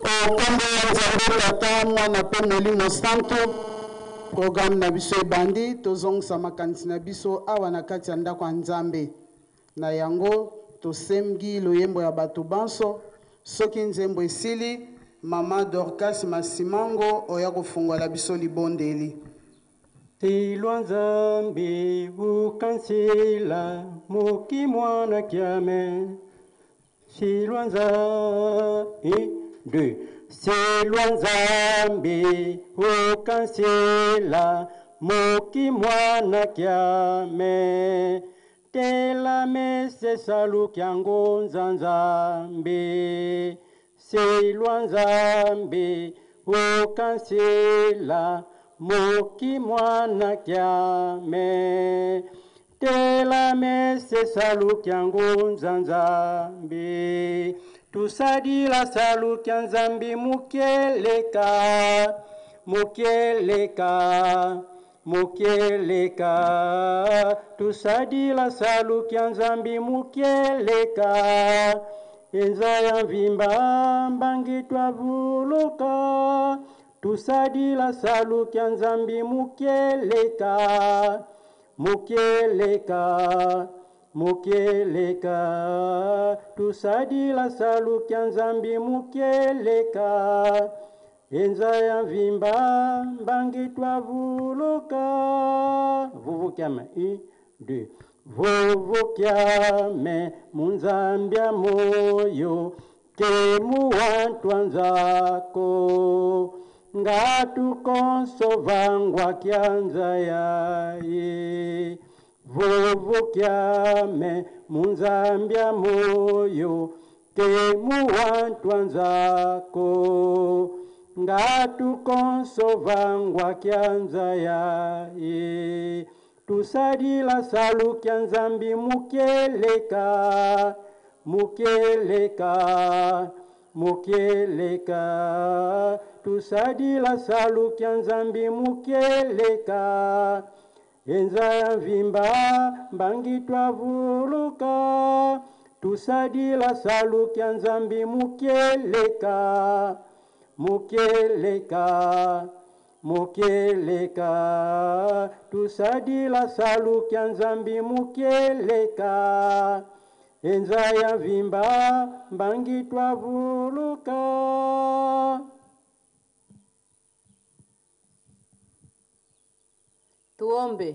Kombo ya Nzambe Tata Mwana pe Molimo Santo programme na biso ebandi tozongisa makanisi na biso awa na kati ya ndako ya Nzambe na yango tosemgi loyembo ya bato banso soki nzembo esili Mama Dorcas Masimango oya kofungola biso libondeli. Silwa Nzambe ukansila muki mwana kiame. Silwa Nzambe 2. Silwa Nzambe ukansila muki mwana kiame. Tela mese salu kyango Nzambe. Silwa Nzambe ukansila muki mwana kiame. Tela mese salu kyango Nzambe. Tusadila salu kya Nzambe mukeleka. Mukeleka. Mukeleka. Tusadila salu kya Nzambe mukeleka. Enza ya mvimba mbangi twavuluka. Tusadila salu kya Nzambe mukeleka. Mukeleka. Mukeleka. Tusadila salu kya Nzambe mukeleka. Enza ya mvimba mbangi twavuluka. Vuvukiame 1, 2. Vuvukiame munzambia moyo temu wantwa nzako. Ngatu konsovangwa kyanza yae. Vuvukiame munzambia moyo temu wantwa nzako. Ngatu konsovangwa kyanza yae. Tusadila salu kya Nzambe mukeleka. Mukeleka. Mukeleka. Tusadila salu kya Nzambe mukeleka. Enza ya mvimba mbangi twavuluka. Tusadila salu kya Nzambe mukeleka. Mukeleka. Mukeleka. Tusadila salu kya Nzambe mukeleka. Enza ya mvimba mbangi twavuluka. Tuombe.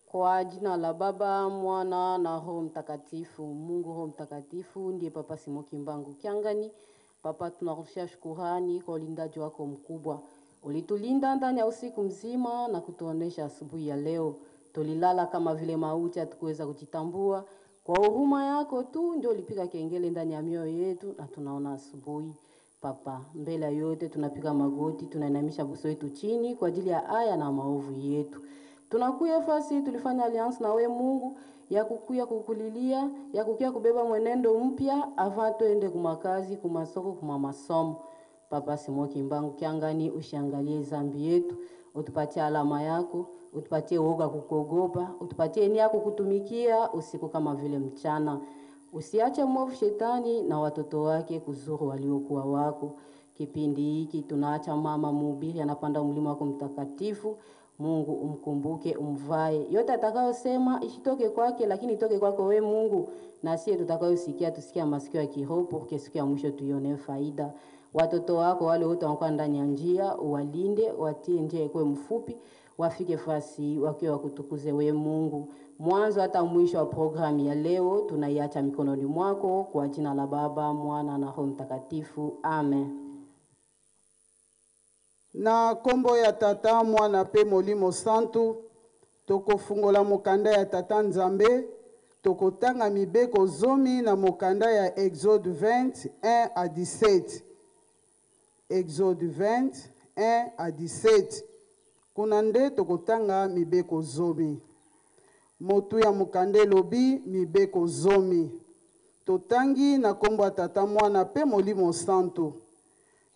Kwa jina la Baba, Mwana na Roho Mtakatifu. Mungu Roho Mtakatifu ndiye Papa Simoki Mbangu Kiangani. Papa, tunarudishia shukurani kwa ulindaji wako mkubwa. Ulitulinda ndani ya usiku mzima na kutuonesha asubuhi ya leo. Tulilala kama vile mauti hatukuweza kujitambua. Kwa huruma yako tu ndio ulipiga kengele ndani ya mioyo yetu na tunaona asubuhi. Papa, mbele ya yote tunapiga magoti, tunainamisha buso yetu chini kwa ajili ya haya na maovu yetu. Tunakuya fasi tulifanya alliance na we Mungu ya kukuya kukulilia, ya kukuya kubeba mwenendo mpya avant tuende kumakazi, kumasoko, kumamasomo. Papa Simoki Mbangu Kiangani, ushangalie zambi yetu, utupatie alama yako, utupatie woga kukogopa, utupatie nia kukutumikia usiku kama vile mchana. Usiache mwovu shetani na watoto wake kuzuru waliokuwa wako. Kipindi hiki tunaacha mama mhubiri anapanda mlima wako mtakatifu. Mungu umkumbuke, umvae. Yote atakayosema isitoke kwake lakini itoke kwako we Mungu. Na sisi tutakayosikia tusikia masikio ya kiroho porque siku ya mwisho tuione faida. Watoto wako wale wote wanakuwa ndani ya njia, uwalinde, watie njia ikuwe mfupi, wafike fasi wakiwa kutukuze we Mungu. Mwanzo hata mwisho wa programu ya leo tunaiacha mikononi mwako kwa jina la Baba, Mwana na Roho Mtakatifu. Amen. Na kombo ya Tata Mwana pe Molimo Santo tokofungola mokanda ya Tata Nzambe tokotanga mibeko zomi na mokanda ya Exode 20 1 à 17. Exode 20 1 à 17. Kuna nde tokotanga mibeko zomi. Motu ya mokande lobi mibeko zomi. Totangi na kombo ya Tata Mwana pe Molimo Santo.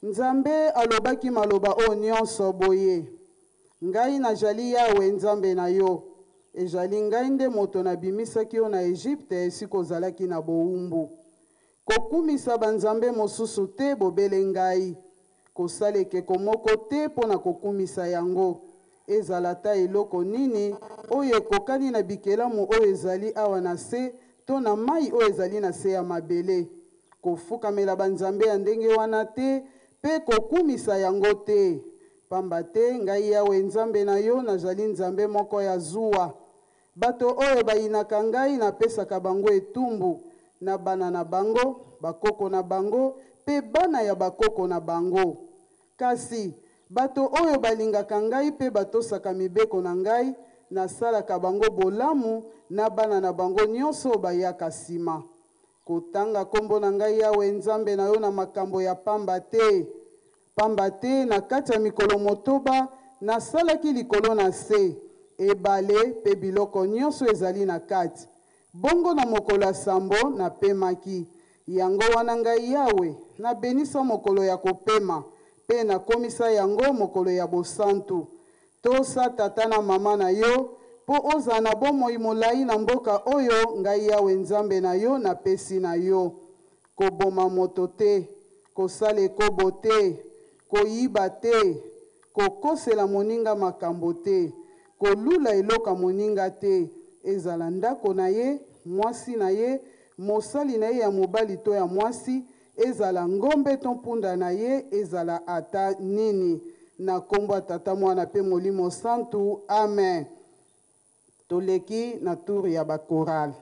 Nzambe alobaki maloba o nyonso boye. Ngai najali Yawe Nzambe na yo. ezali ngai nde moto nabimisaki yo na Egypte esika ozalaki na bowumbu. Kokumisa banzambe mosusu te bobele ngai, kosala ekeko moko te mpo na kokumisa yango. Ezala ta eloko nini oyo ekokani na bikelamu oyo ezali awa na se to na mai oyo ezali na se ya mabele. Kofukamela banzambe ya ndenge wana te mpe kokumisa yango te. Pamba te ngai Yawe nzambe na yo nazali nzambe moko ya zuwa. Bato oyo bayinaka ngai napesaka bango etumbu, na bana na bango, bakoko na bango, mpe bana ya bakoko na bango. Kasi bato oyo balingaka ngai mpe batosaka mibeko na ngai, nasalaka bango bolamu na bana na bango nyonso bayaka nsima. Kotanga kombo na ngai Yawe nzambe na yo na makambo ya pamba te. Pamba te na kati ya mikolo motoba nasalaki likolo na se, ebale mpe biloko nyonso ezali na kati. Bongo na mokolo ya sambo napemaki. Yango wana ngai Yawe nabenisa mokolo ya kopema mpe nakomisa yango mokolo ya bosantu. Tosa tata na mama na yo mpo ozala na bomoi molai na mboka oyo ngai Yawe nzambe na yo napesi na yo. Koboma moto te, kosala ekobo te, koyiba te, kokosela moninga makambo te, kolula eloka moninga te, ezala ndako na ye, mwasi na ye, mosali na ye ya mobali to ya mwasi, ezala ngombe to mpunda na ye, ezala ata nini. Na kombo ya Tata Mwana mpe Molimo Santu, amen. Toleki na tour ya bakoral.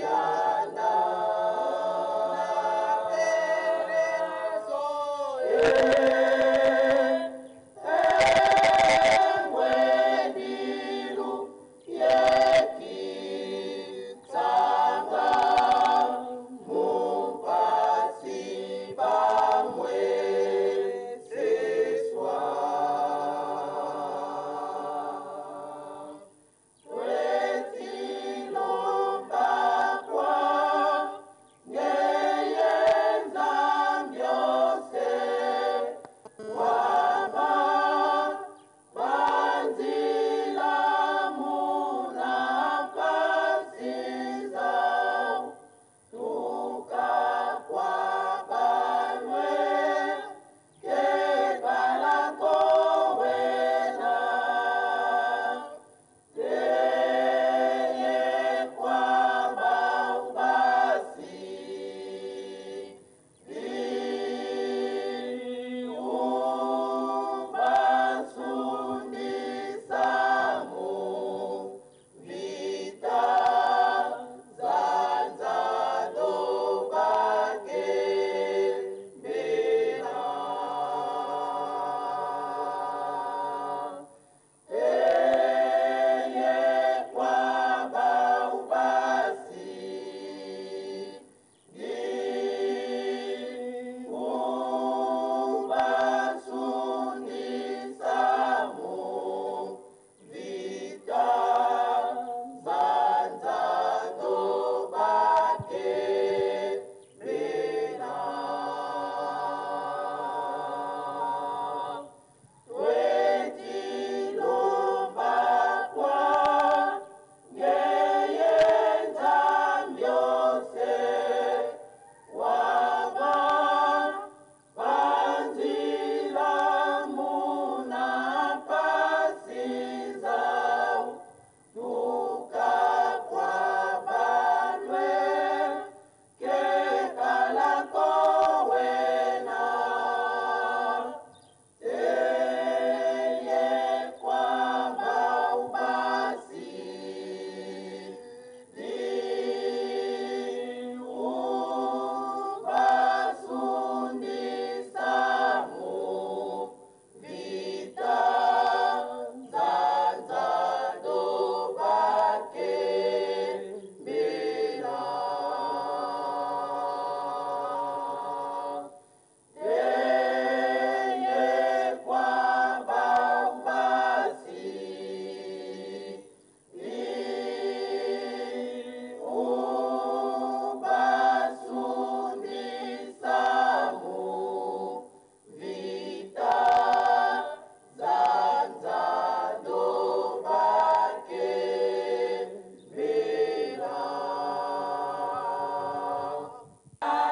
Yanda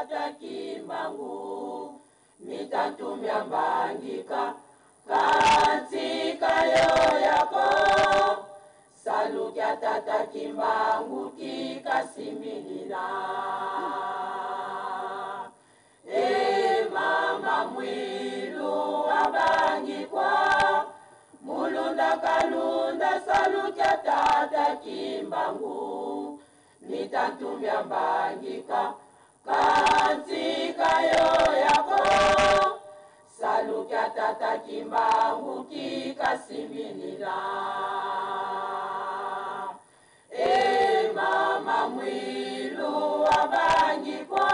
tata kimbangu mitantumya mbangika katika yo yako salukya tata kimbangu kikasimilila mama mwilu wabangikwa mulunda kalunda salukya tata kimbangu mitantumya mbangika katika yo yako salukya tata kimbangu kikasimilila mama mwilu wabangikwa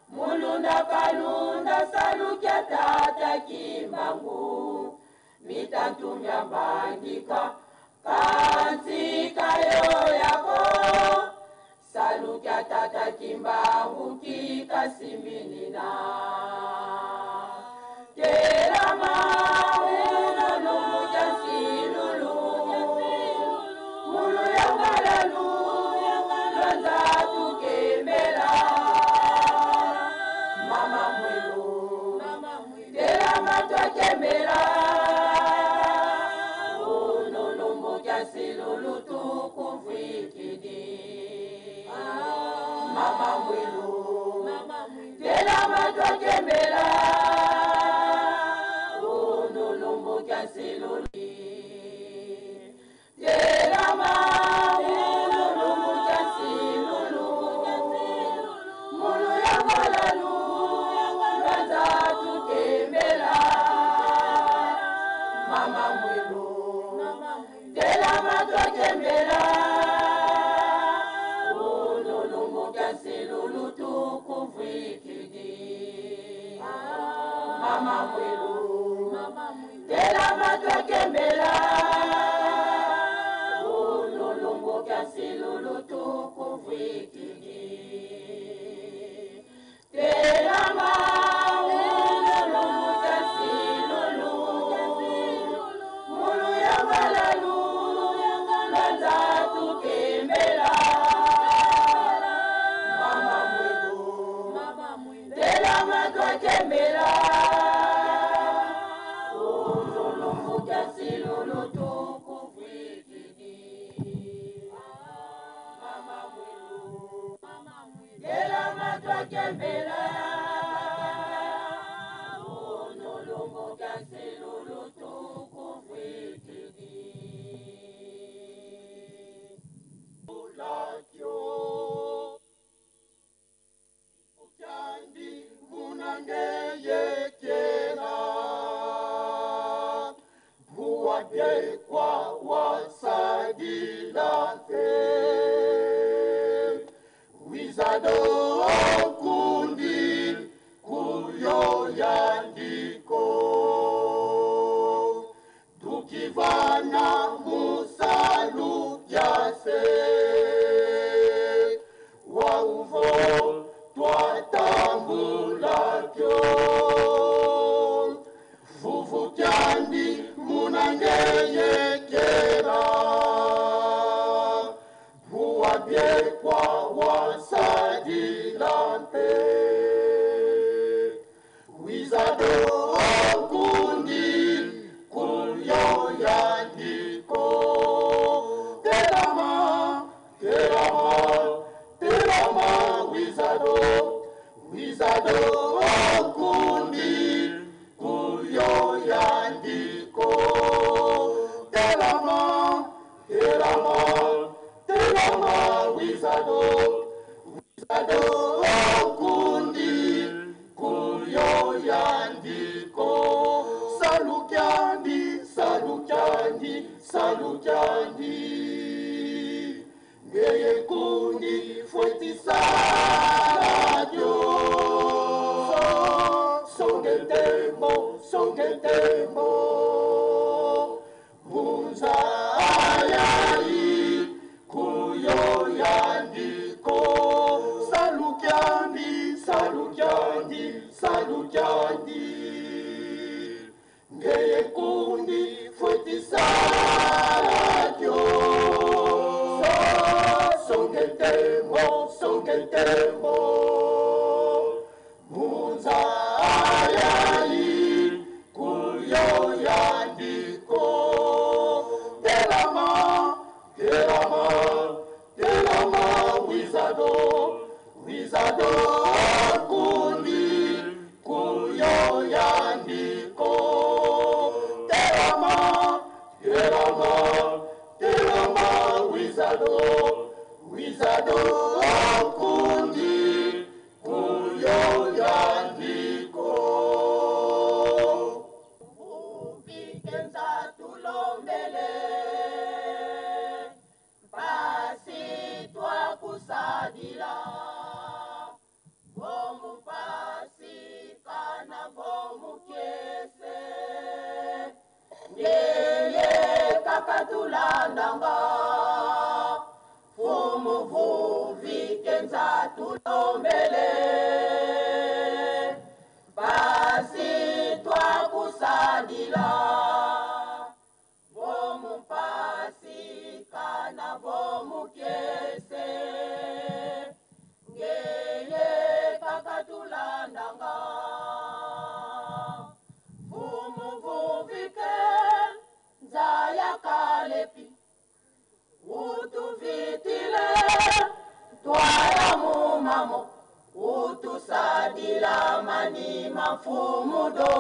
mulunda kalunda salukya tata kimbangu mitantumya mbangika katika yo yako salukya tata kimbangu kikasimilila terama unolumuja silulu mulu yangalalu lwanza tukembela mama mwilu terama twakembela unolumuja silulu tukuvwikidi mama mwilu terama twakembela unolumuja silulu terama unolumuja silulu mulu yangalalu lwanza tukembela mama mwilu terama twakembela unolumuja silulu tukuvwikidi mama mwilu terama twakembela unolumuja silulu tukuvwikidi terama unolumuja silulu mulu yangalalu lwanza tukembela mama mwilu terama twakembela unolumuja silulu tukuvwikidi mama mwilu terama twakembela unolumuja silulu tukuvwikidi ulatyo ukyandi munangeyekela vuwabyekwa wasadilate wizado kundi kuyo yandiko tukivana musalu yase wauvo twatambulakyo vuvutyandi munangeyekela vuwabyekwa wasadilante wizado kundi kuyo yandiko terama wizado kundi kuyo yandiko terama wizado kundi kuyo yandiko salukyandi ngeye kundi fwetisaladyo songetemo hunza ayayi kuyo yandiko salukyandi ngeye kundi fwetisaladyo songetemo Ombele, basi twakusadila, bomu pasi kana bomu kiese, ngeye kakatulandanga, vumu vuvike, nzaya kalepi, utuvitile, twala mumamo, utusadila mani mafumudo.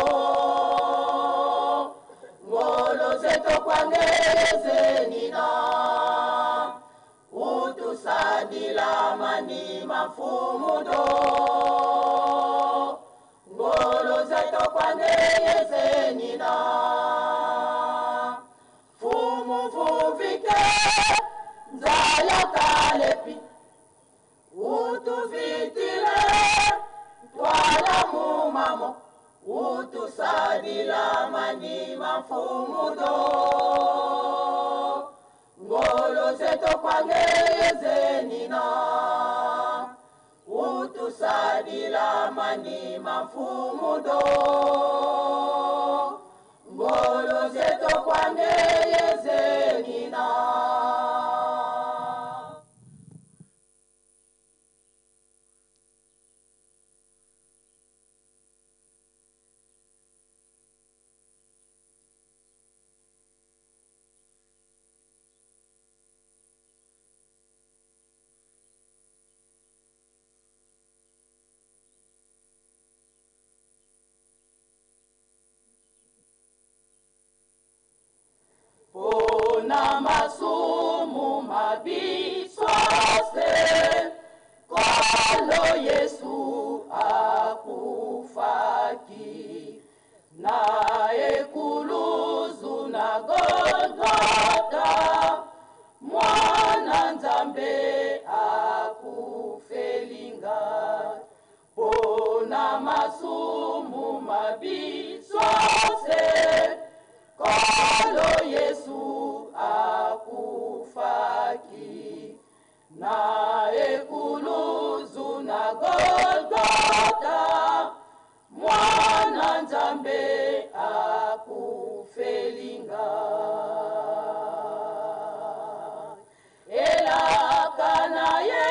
Ngolo zeto kwangeze nina, utusadila mani mafumudo. Ngolo zeto kwangeze nina, fumu vuvike, nzaya kalepi, utuvitile, twala mumamo, utusadila mani mafumudo. Ngolo zeto kwangeze nina, utusadila mani mafumudo. Ngolo zeto kwangeze nina. Pona masumu mabiswase, kwalo Yesu akufaki, na ekuluzu na Golgotha, mwana nzambe akufelinga. Pona masumu mabiswase, kwalo Yesu akufaki, na ekuluzu na Golgotha, mwana nzambe akufelinga. Elaka na ye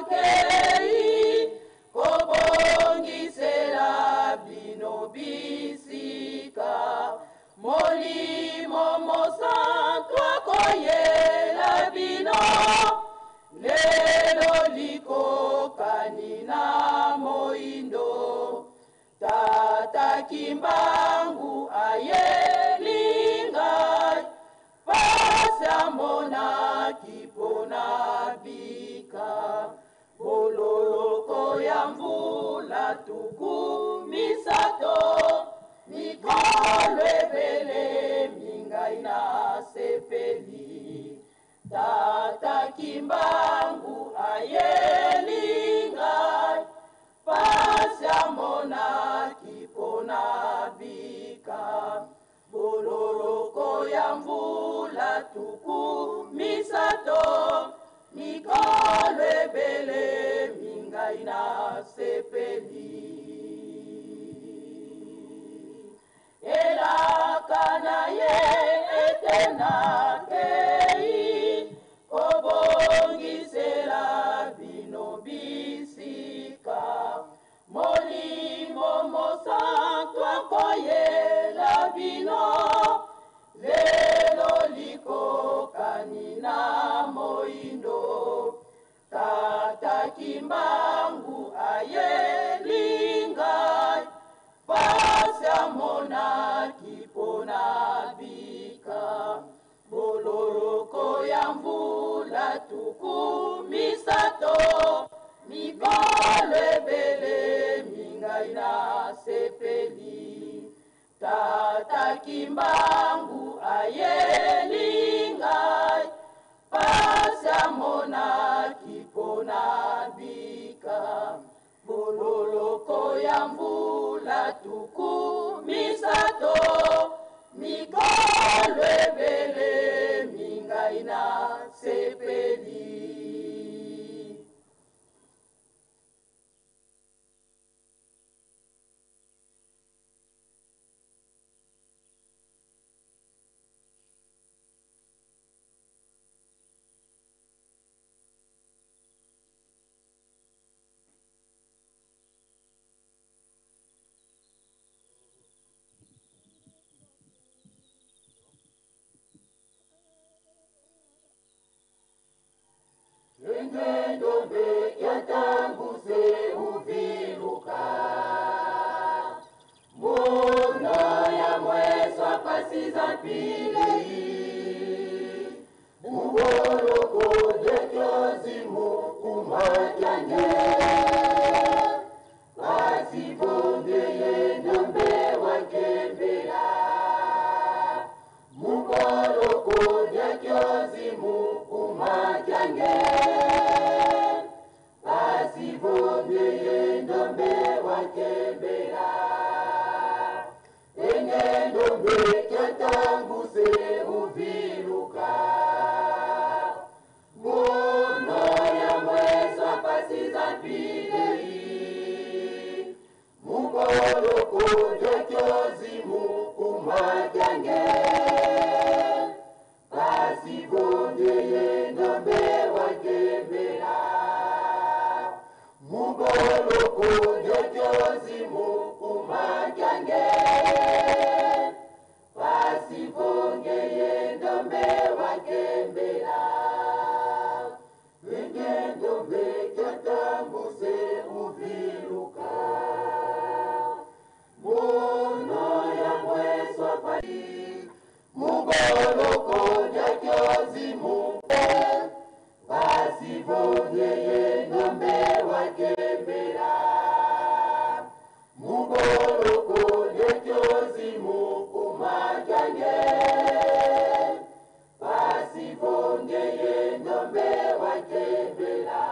etenakei, kobongisela bino bisika, molimo mosantu akoyela bino, lelo likokani na moindo, tata kimbangu ayelingai, pasa mona kipona bika, bololoko ya mvula tukumisato, mikolo ebele mingai na sepeli, tata kimbangu ayelingai, pasa mona kipona bika, bololoko ya mvula tukumisato, mikolo ebele mingai na sepeli. Elaka na ye etenakei, kobongisela bino bisika, molimo mosantu akoyela bino, lelo likokani na moindo, tata kimbangu ayelingai, pasa mona kipona bika, bololoko ya mvula tukumisato, mikolo ebele mingai na sepeli, tata kimbangu ayelingai, pasa mona kipona bika, bololoko ya mvula tukumisato, mikolo ebele mingai na sepeli. ndombe yatambuse uviluka muno ya mweswa pasiza pili mugoloko dekyozimu kumajanye bazibongeye ndombe wakembera mugoloko dekyozimu kumajanye bazibongeye ndombe wakembera enge ndombe kyatambuse uviluka muno ya mweswa pasiza pili mugoloko dekyozimu kumajanye bazibongeye ndombe wakembera mugoloko dekyozimu kumajanye bazibongeye ndombe wakembera enge ndombe kyatambuse uviluka muno ya mweswa pali mugoloko dekyozimu bazibongeye ndombe wakembera mugoloko dekyozimu kumajanye bazibongeye ndombe wakembera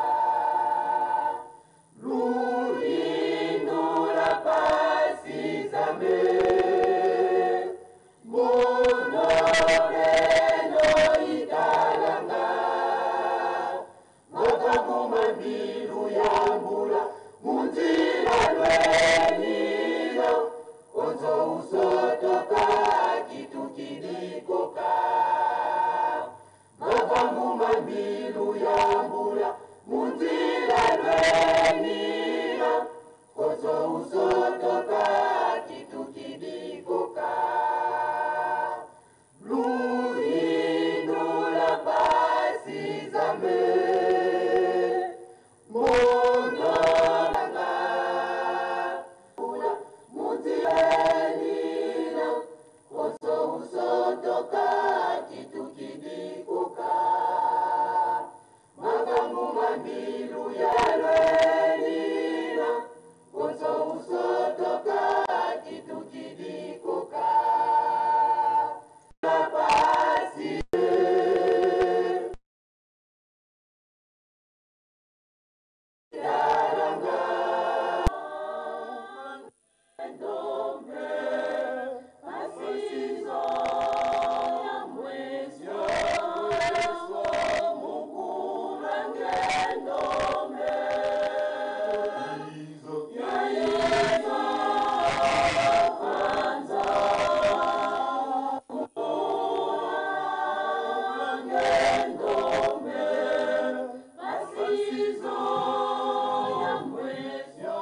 luhindura pasizame muno beno italanga makakumambilu yambula munzira lwenilo konzo usotoka kitukidikoka makakumambilu yambula munzira lwenilo konzo usotoka kitukidikoka luhindula pasizame muno munzirenino konzo usotoka kitukidikoka makamumambilu yalwenino konzo usotoka kitukidikoka lapasi daranga ndombe asizo ya mwesyo mukurange ndombe yaizo kwanza mukurange ndombe asizo ya mwesyo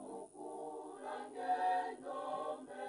mukurange ndombe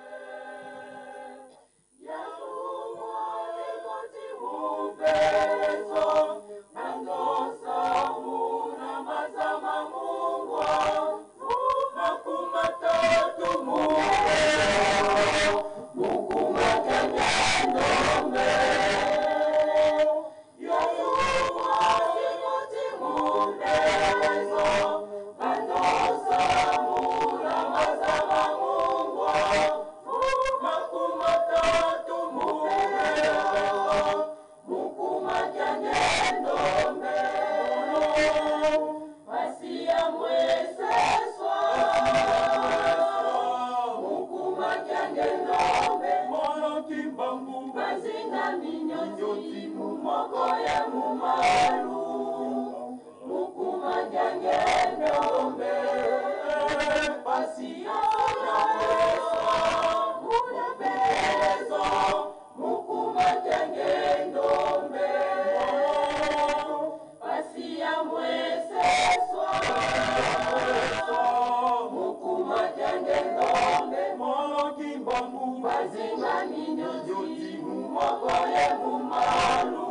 Mukumalu,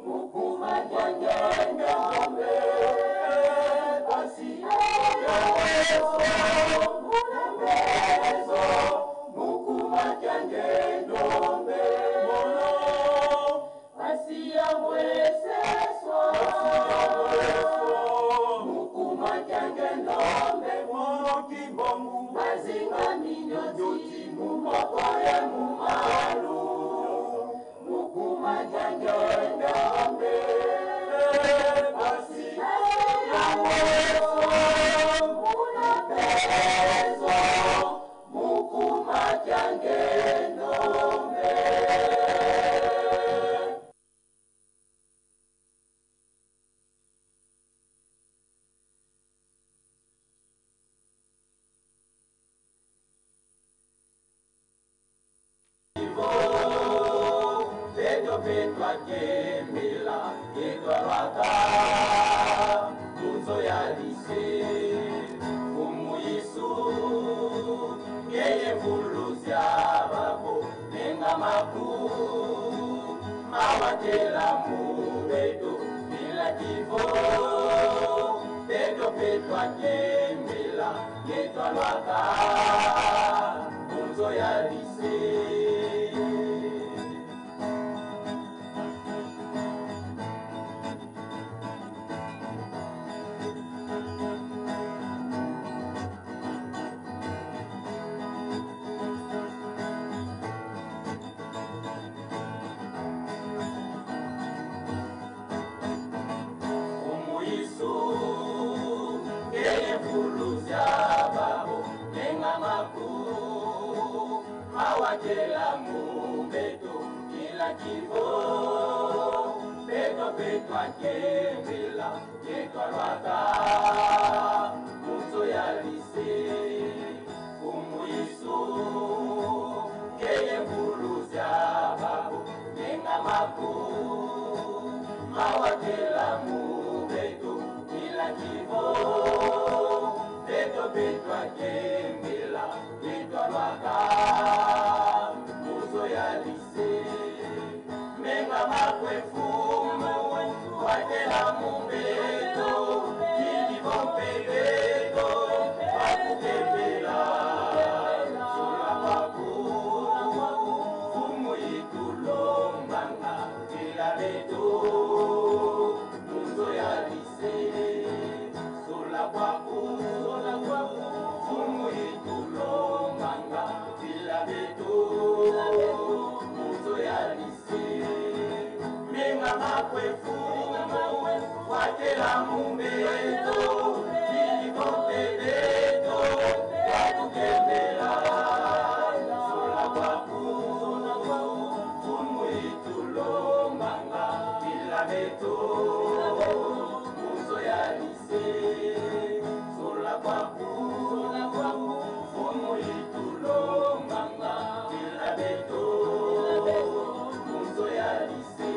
mukuma kemela etwalwaka munzo ya lise fumu Yesu ngeye vuluzya babo nenga makuu mawatela mubedo bila kivo pedo petwa kemela etwalwaka munzo ya lise awakela mubeto kila kivo peto peto akemela yetwalwaka munzo ya lise fumu Yesu ngeye mbuluzya babo nenga makuu awakela mubeto kila kivo peto peto akemela yetwalwaka munzo ya lise menga makwefumu watela mubeto kilivompebeto wakukembela sula kwaku fumu itulombanga kila beto munzo ya lise sula kwaku fumu itulombanga kila beto munzo ya lise menga makwefumu watela mubeto kilivompebeto wakukembela sula kwaku fumu itulombanga kila beto munzo ya lise sula kwaku fumu itulombanga kila beto munzo ya lise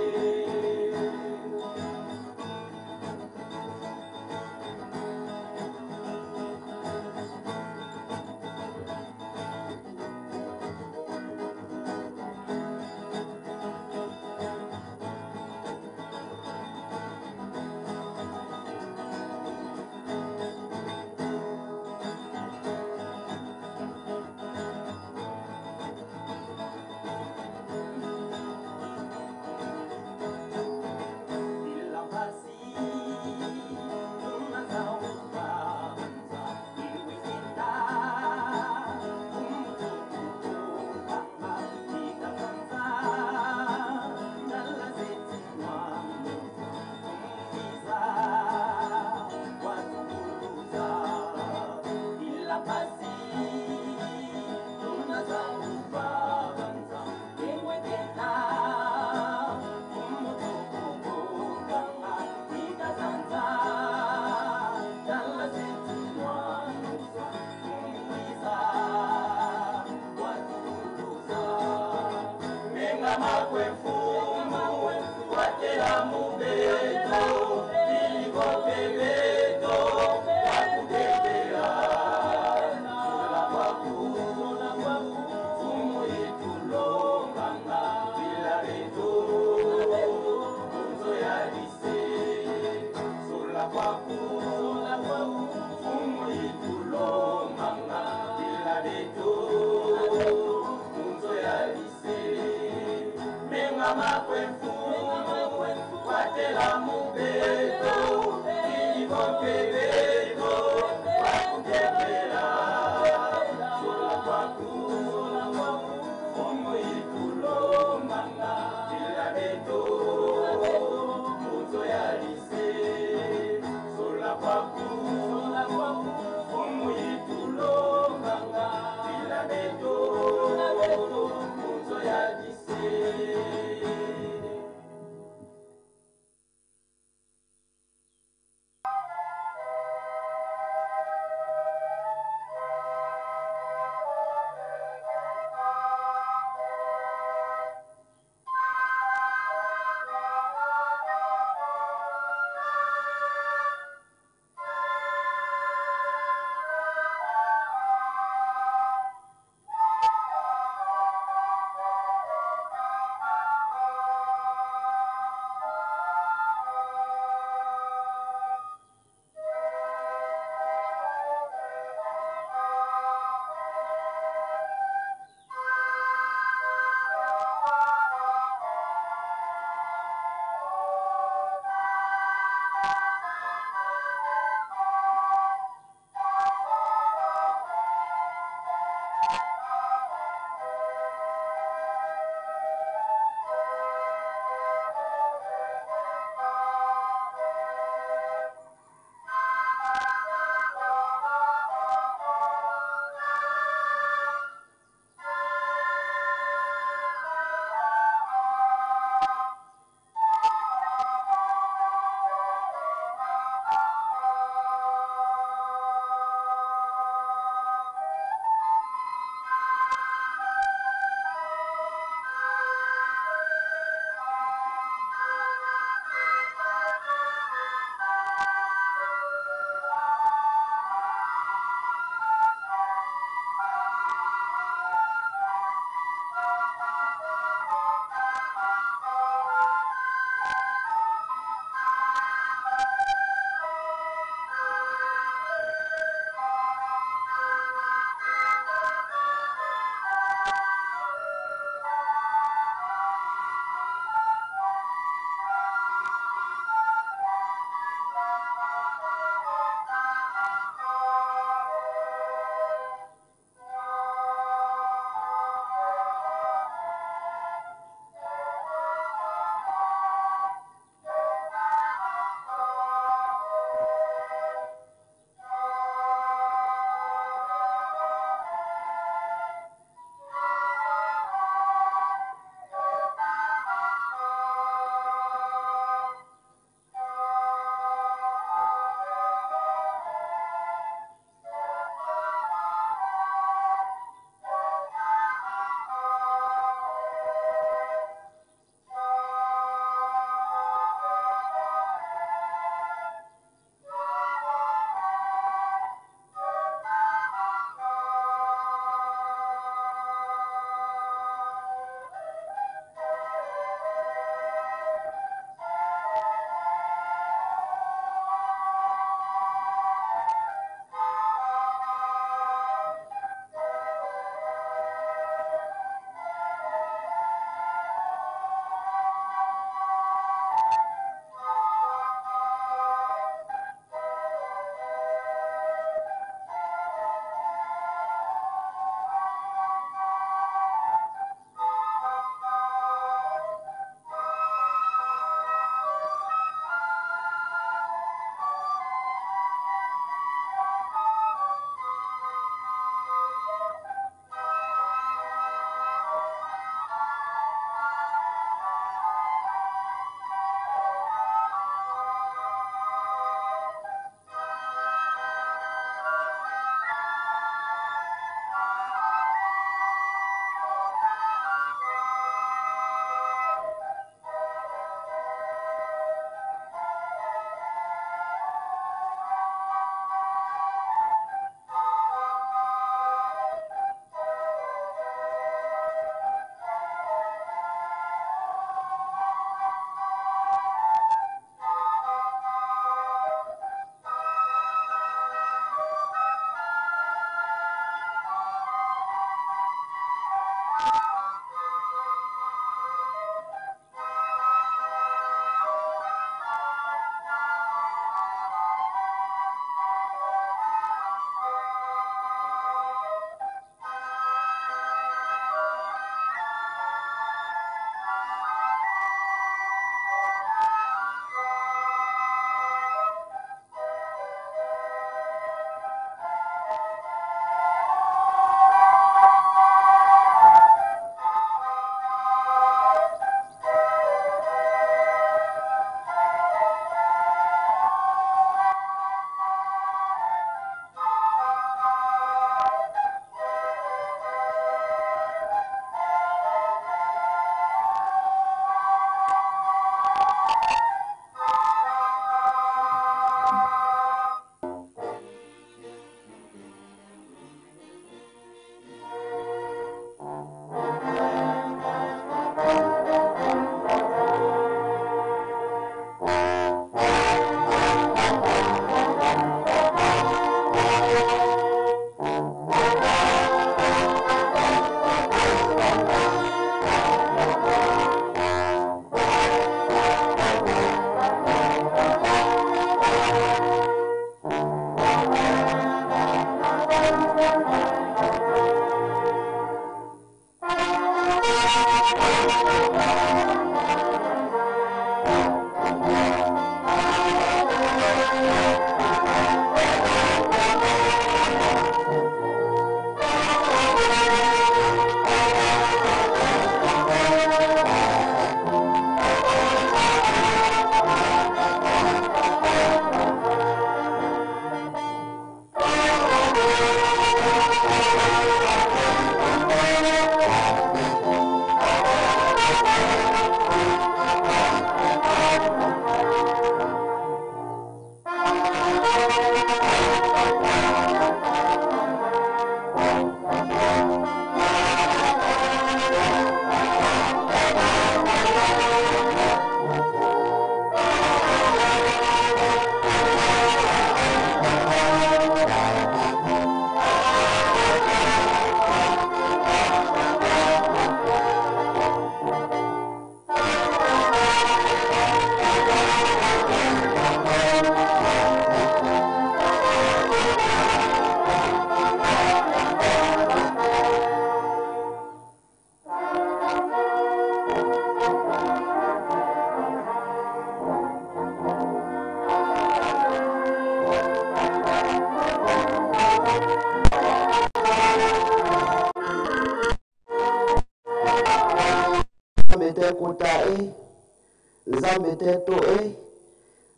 Nzambe to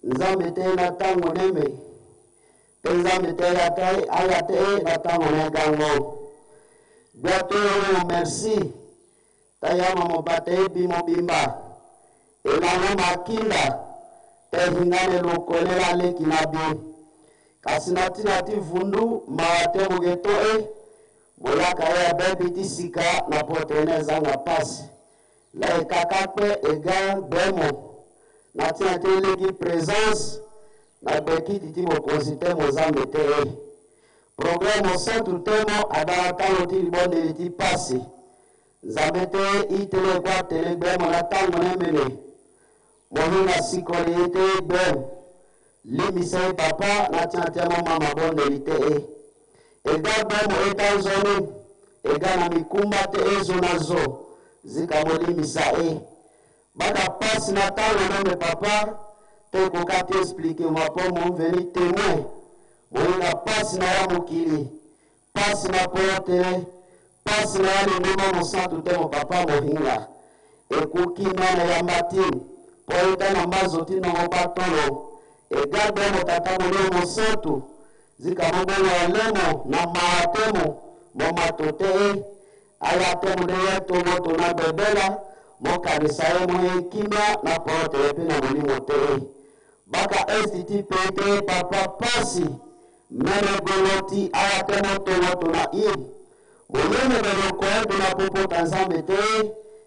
Nzambe na tango neme Nzambe ayate na tango negango Biato merci Tayama mobate bimo bimba Elana makinda Tehingane lokolela leki nabi Kasinati nati vundu mawate mugeto Molaka ya bebiti sika na potene zanga pasi La kakakwe ega bemo na tina teleki présence na beki titimo konsite mozambe te programme centre temo adala tango tili bonde liti pasi nzambe te itele kwa tele bemo na tango nemene mohina sikoli ete bemo limise papa na tina temo mama bonde lite ega bemo etanzoni ega na mikumba te ezo na zo zika molimisa baka pasi na tango nome papa te kokati explique mapo mon veni témoin moina pasi na ya mokili pasi na pote pasi na ya lingoma mosantu te mo papa mohinga ekukima na ya matini poeta na mbazo tino mopatolo egabe mo tata mo mosantu zika mobongo ya lemo na maatemo mo matote ayate mudeye tomoto na bebela mokanisa ye moye kimia na pote pe na molimo te baka estiti pete papa pasi mene goloti ayate moto na moyene beloko edu na popota nzambe te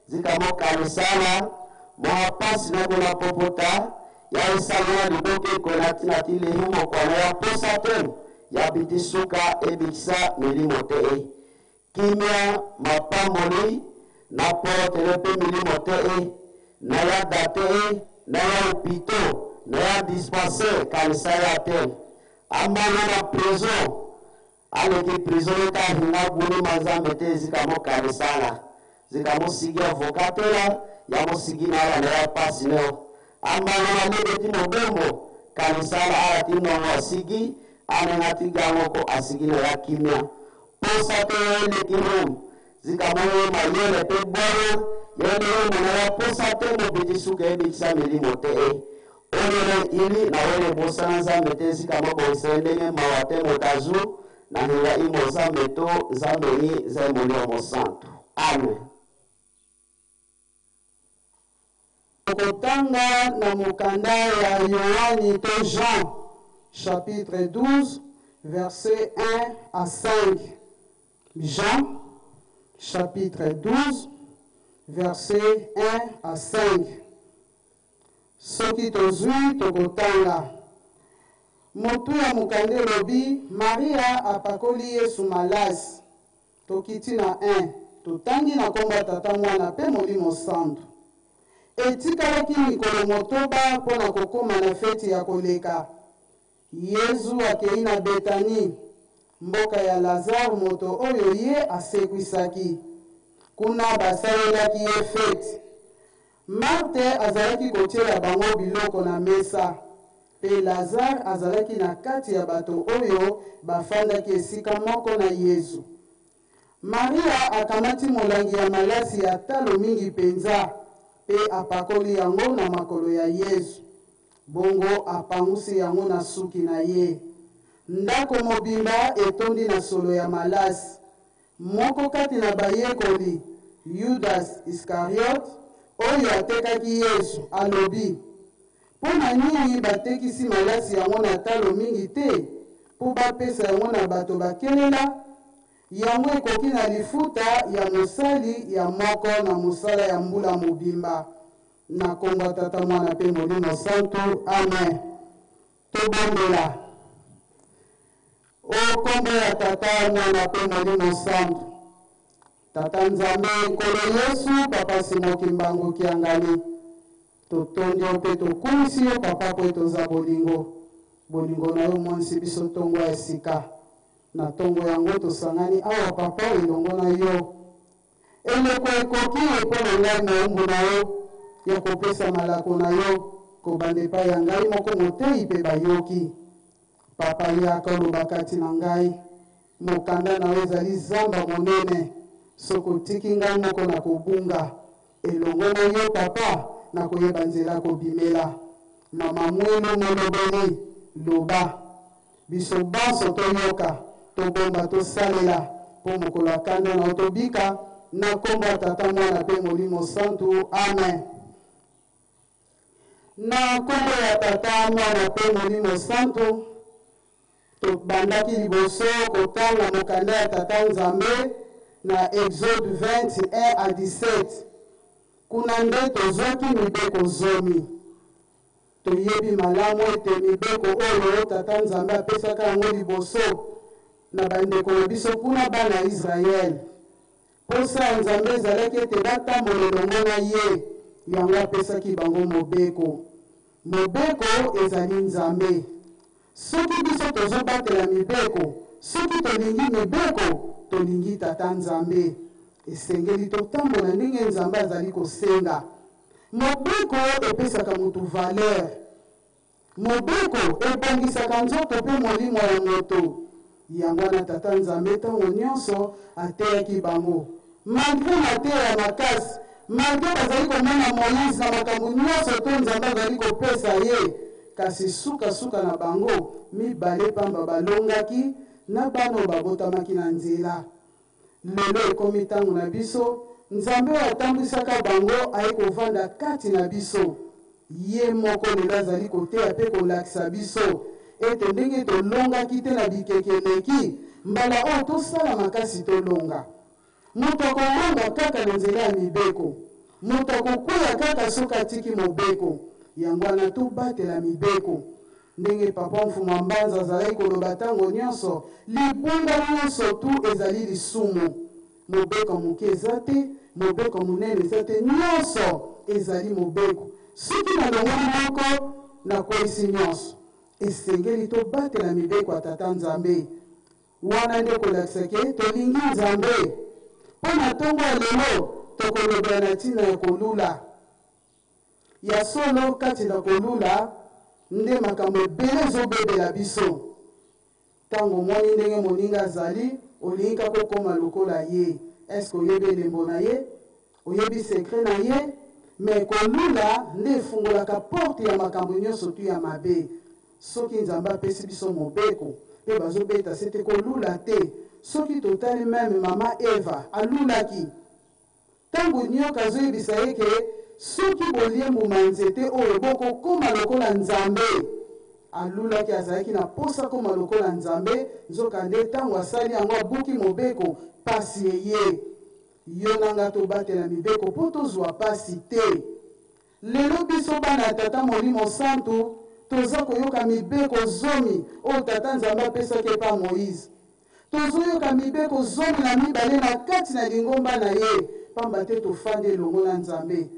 zika mokanisala moha pasi na gola popota ya isala liboke konatina tile himo kwa ya posa te ya bitisuka ebikisa milimo te kimia mapamboli na pote pe milimo te na ya date na ya upito na ya dispenser kanisa ya te amana na prison aleki prison ta hinga buni manzambe te zika mo kanisala zika mo sigi avocatela ya mo sigi na ya pasi leo amana na lebe ti mobembo kanisala ala ti no asigi ana ti gango ko asigi na ya kimia posa te leki mo zika mo mayele pe boro yele na ya posa te mo bitisuka ebikisa milimo te Onere ili na wele bosanza mete zika mo bonsendenge mawate motazu na hila imo zambeto zambeni zemuli omo santo. Amen. Kotanga na mukanda ya Yohani to Jean, chapitre 12, versets 1 à 5. Jean, chapitre 12, versets 1 à 5. Soki tozwi tokotanga. Motu ya mukande lobi, Maria apakoli Yesu malasi. Tokiti na 1. Totangi na komba tata mwana pe molimo santo. Etikalaki mikolo motoba pona kokoma na feti ya koleka. Yesu akei na Betani, mboka ya Lazare moto oyo ye asekwisaki. Kuna basalelaki ye fete. Marte azalaki kotiela bango biloko na mesa. Pe Lazare azalaki na kati ya bato oyo bafandaki esika moko na Yesu. Maria akamati molangi ya malasi ya talo mingi penza, pe apakoli yango na makolo ya Yesu. Bongo apangusi yango na suki na ye. Ndako mobimba etondi na solo ya malasi. Moko kati na bayekoli, Judas Iscariot, oyo atekaki Yesu, alobi, pona nini batekisi malasi yango na talo mingi te, po bapesa yango na bato bakelela, yango ekoki na lifuta ya mosali ya moko na mosala ya mbula mobimba. Na kombo Tata Mwana pe Molimo Santu, amen. Tobondela. O kombo ya Tata Mwana pe Molimo Santu. Tata Nzambe Nkolo Yesu, Papa Simoki Mbangu Kiangani. Totondi ope tokumisi yo papa po etoza bolingo. Bolingo na yo mwansi biso tongo ya esika. Na tongo yango tosangani awa papa elongo na yo. Eleko ekoki epona ngai na umbu na yo. Ya kopesa malako na yo. Kobande pa ya ngai moko motei pe bayoki. Papa yaka olobakati na ngai. Mokanda na yo ezali zamba monene. Soko tiki ngai moko na kobunga. Elongo na yo papa na koyeba nzela kobimela. Na mamwelo molobeli loba. Biso baso toyoka. Tobomba tosalela. Po mokolo akanda na otobika. Na kombo Tata Mwana pe Molimo Santu, amen. Na kombo ya Tata Mwana pe Molimo Santu, tobandaki liboso kotanga mokanda ya Tata Nzambe na Exode 21 à 17. Kuna nde tozwaki mibeko zomi. Toyebi malamu ete mibeko oyo Tata Nzambe apesaka yango liboso na bandeko na biso kuna bana Israel. Posa ya Nzambe ezalaki ete batambola elongo na ye, yango apesaki bango mobeko. Mobeko ezali Nzambe. Soki biso tozobatela mibeko, soki tolingi mibeko, tolingi Tata Nzambe. Esengeli totambola ndenge Nzambe azali kosenga. Mobeko epesaka mutu valeur. Mobeko ebongisaka nzoto pe molimo ya moto. Yango na Tata Nzambe ntango nyonso ateyaki bango. Malgré mateya ya makasi, malgré bazali komona Moïse na makambo nyonso to Nzambe azali kopesa ye, kasi suka na bango mibale pamba balongaki na bano babotamaki na nzela. Lelo ekomi ntango na biso, Nzambe atambwisaka bango aye kovanda kati na biso. Ye moko lelo azali koteya pe kolakisa biso ete ndenge tolongaki te na bikekeleki, mbala oyo tosala makasi tolonga. Moto akolonga kaka na nzela ya mibeko. Moto akokwea kaka soki atiki mobeko. Yango wana tobatela mibeko. Ndenge papa mfuma mbanza azalaki koloba ntango nyonso, libunga nyonso tu ezali lisumu. Mobeko moke eza te, mobeko monene eza te, nyonso ezali mobeko. Soki nalongoli moko nakweyisi nyonso. Esengeli tobatela mibeko ya Tata Nzambe. Wana nde kolakisaki tolingi Nzambe. Pona tongo ya lelo tokoloba na ntina ya kolula. Ya solo kati na kolula nde makambo ebele ezobebela biso. Tango moni ndenge moninga azali, olingi kaka kokoma lokola ye. Eske oyebi elembo na ye? Oyebi sekre na ye? Me kolula nde efungolaka porte ya makambo nyonso tu ya mabe. Soki Nzambe apesi biso mobeko, pe bazobeta sete kolula te. Soki totali meme mama Eva alulaki. Tango nyoka azoyebisa ye ke soki bolie mbuma nzete oyo bokokoma lokola Nzambe. Alulaki azalaki na posa koma lokola Nzambe, nzoka nde tango asali yango abuki mobeko pasi eye. Yo nanga tobatela mibeko po tozwa pasi te. Lelo biso bana Tata Molimo Santu toza koyoka mibeko zomi oyo Tata Nzambe apesaki epa Moïse. Tozoyoka mibeko zomi na mibale na kati na lingomba na ye, pamba te tofandi elongo na Nzambe.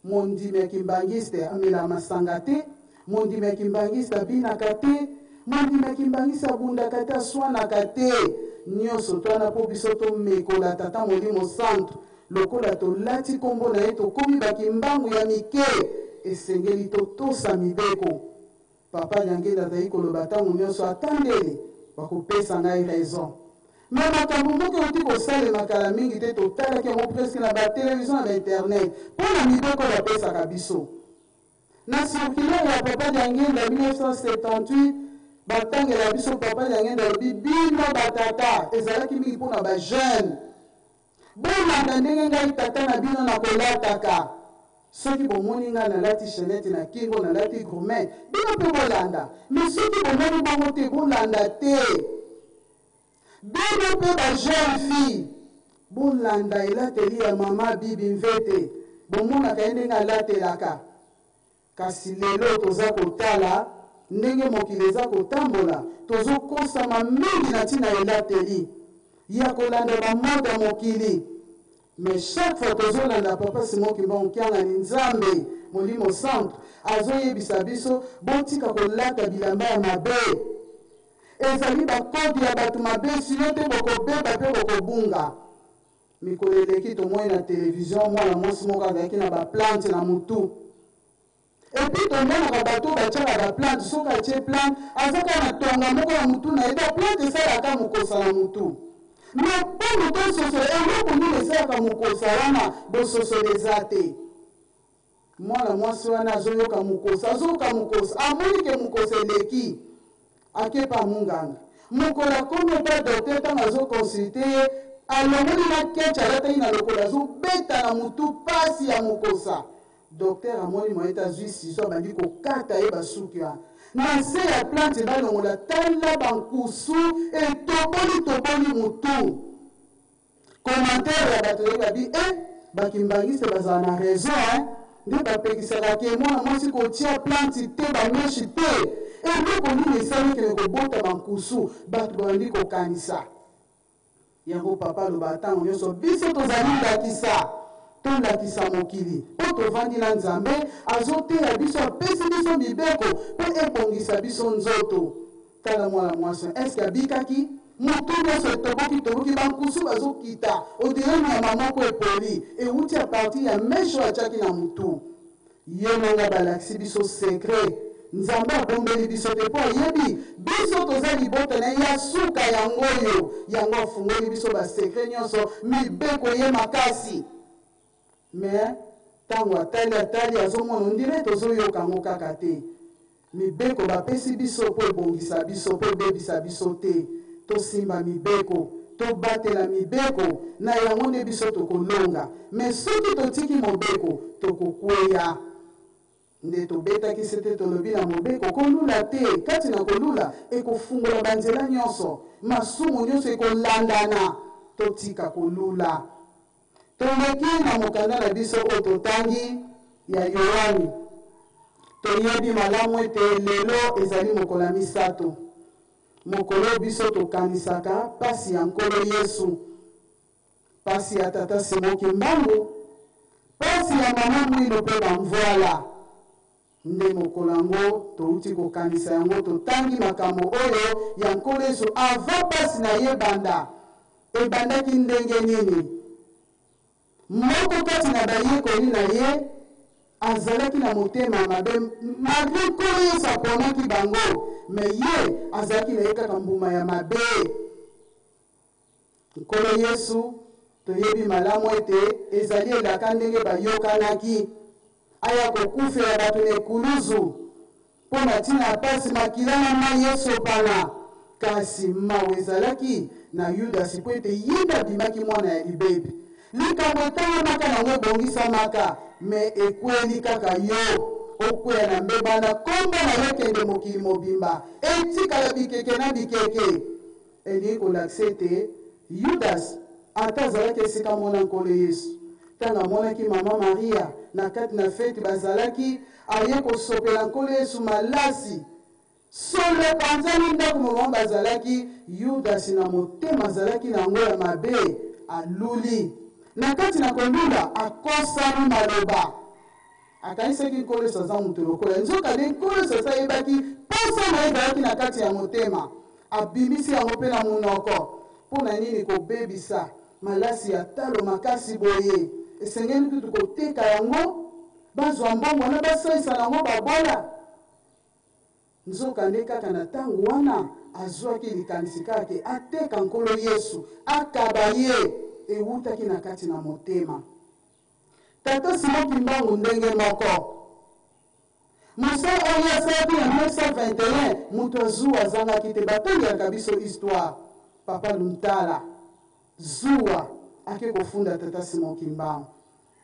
Mondimi ya kimbangiste amela masanga te, mondimi ya kimbangiste abinaka te, mandimaki mbangisa bundaka te aswanaka te nyonso twana mpo biso tomekola tata molimo santu lokola tolati nkombo na ye tokomi bakimbangu ya mike esengeli totosa mibeko papa Nyangenda azali koloba ntango nyonso atandeli bakopesa ngai raison me makambo moko euti kosalema kala mingi te totalaki yango preske na batelevizio na bainternet mpo na mibeko bapesaka biso na circulaire ya papa Nyangenda 1978 batangela biso papa Nyangenda alobi bino batata ezalaki mingi mpo na bajeune bolanda ndenge ngai tata na bino na kolataka soki bomoni ngai nalati chenete na kingo nalati gourmet bino mpe bolanda me soki bomoni bango te bolanda te bino mpe bajeune fille bolanda elateli ya mama bibi mvete bomonaka ye ndenge alatelaka kasi lelo toza kotala ndenge mokili eza kotambola tozokosama mingi na ntina elateli ya kolanda bamoda mokili mais chaque fois tozolanda papa Simon Kimbangu Kiangani Nzambe Molimo Santu azoyebisa biso botika kolata bilamba ya mabe ezali bakodi ya bato mabe sino te bokobeba mpe bokobunga mikolo eleki tomoi na televizio mwana mwasi moko azalaki na baplante na mutu epuis tomonaka bato batiaka baplante soki atie plante azaka na tonga moko ya mutu na ye te plante esalaka mokosa na mutu me mpo moto ososole eloko nini esalaka mokosa wana bososole eza te mwana mwasi wana azoyoka mokosa azoyoka mokosa amoni ke mokosa eleki akepa munganga mokolo akomi epa docteur ntango azokonsulte ye alongoli na kecha alataki na lokolo azobeta na mutu pasi ya mokosa docteur amoni moyete azwi siso abandi kokata ye basuki wana na se ya plante balongola tala bankusu etoboli mutu commentaire ya bato babi bakimbangise bazala na raison nde bapekisaka ke mwana mwasi kotia plante te bameshi te eloko nini esalikele kobota bankusu bato babandi kokanisa yango papa aloba ntango nyonso biso tozali ndakisa tolakisa mokili mpo tovandi na Nzambe azoteya biso apesi biso mibeko mpo ebongisa biso nzoto tala mwana mwasi eske abikaki motu nyonso toboki bankusu bazokita odire nyama moko epoli euti a partir ya mesho atiaki na mutu ye nanga balakisi biso sekret Nzambe abombeli biso te mpo ayebi biso toza libota na ya suka yango oyo yango afungoli biso basekret nyonso mibeko ye makasi mais ntango atali azomona ondire tozoyoka yango kaka te mibeko bapesi biso mpo ebongisa biso mpo ebebisa biso te tosimba mibeko tobatela mibeko na yango nde biso tokolonga mais soki totiki mobeko tokokweya nde tobetaki se te tolobi na mobeko kolula te kati na kolula ekofungola banzela nyonso masumu nyonso ekolandana totika kolula toleki na mokanda na biso oyo totangi ya Yohani toyebi malamu ete lelo ezali mokolo ya misato mokolo biso tokanisaka pasi ya nkolo Yesu pasi ya tata Simon Kimbangu pasi ya mama Mwilo mpe bamvoala nde mokolo yango touti kokanisa yango totangi makambo oyo ya nkolo Yesu avant pasi na ye banda ebandaki ndenge nini moko kati na bayekoli na ye azalaki na motema mabe malgré nkolo Yesu aponaki bango me ye azalaki na ye kaka mbuma ya mabe nkolo Yesu toyebi malamu ete ezali elaka ndenge bayokanaki aya kokufela bato na ekuluzu mpo na ntina ya pasi makila na mai esopana kasi mawa ezalaki na Yudasi mpo ete yinda abimaki mwana ya libebi likambo etangamaka nango ebongisamaka me ekweli kaka yo okweya na mbebana kombo na yo kende mokili mobimba etikala bikeke na bikeke elingi kolakisa ete Yudas ata azalaki esika mona nkolo Yesu ntango amonaki mama Maria na kati na feti bazalaki aye kosopela nkolo Yesu malasi solo panzani ndako mama bazalaki Yudasi na motema azalaki na ngo ya mabe aluli na kati na kolula akosani maloba akanisaki nkolo saza mutu lokola nzokande nkolo saza yebaki posa na ezalaki na kati ya motema abimisi yango mpe na monoko mpo na nini kobebisa malasi ya talo makasi boye esengeli kutu koteka yango bazwa mbongo wana basalisa yango babola nzokande kaka na ntango wana azwaki likanisi kake ateka nkolo Yesu akaba ye ewutaki na kati na motema tata Simon Kimbangu ndenge moko Musa oyo asalaki na 1921 moto azuwa azangaki te batongaka biso histoire papa Luntala zuwa ake kofunda tata Simon Kimbangu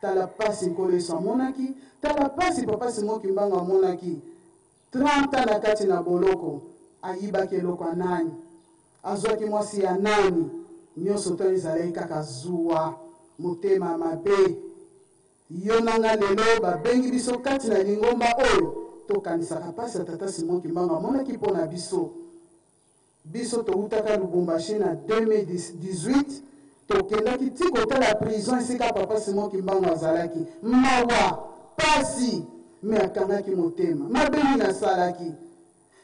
tala pasi nkolo Yesu amonaki tala pasi papa Simon Kimbangu amonaki 30 na kati na boloko ayibaki eloko ya nani azwaki mwasi ya nani nyonso to ezalaki kaka zuwa motema mabe yo nanga lelo babengi biso kati na lingomba oyo tokanisaka pasi ya tata Simon Kimbangu amonaki mpo na biso toutaka Lubumbashi na 2018 tokendaki ti kotala prison esika papa Simon Kimbangu azalaki mawa pasi me akangaki motema mabengi nasalaki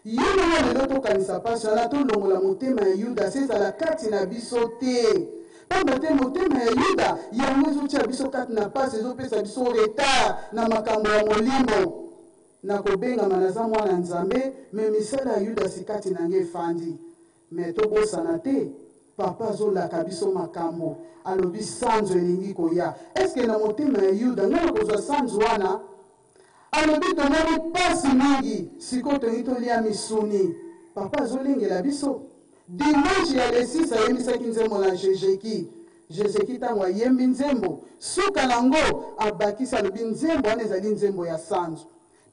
yo nanga lelo tokanisa pasi wana tolongola motema ya Yuda ezala kati na biso te pamba te motema ya Yuda yango ezotia biso kati na pasi ezopesa biso retard na makambo ya molimo na kobengama naza mwana Nzambe me misala ya Yuda sikati nange efandi me tobosana te papa azolaka biso makambo alobi sanzo elingi koya eske na motema ya Yuda ngai nakozwa sanzo wana alobi tomoni pasi mingi sikoyo tongi tolia misuni papa azolengela biso dimanche ya le6 ayembisaki nzembo na Jezeki ntango ayembi nzembo suka nango abakisi alobi nzembo wana ezali nzembo ya sanzo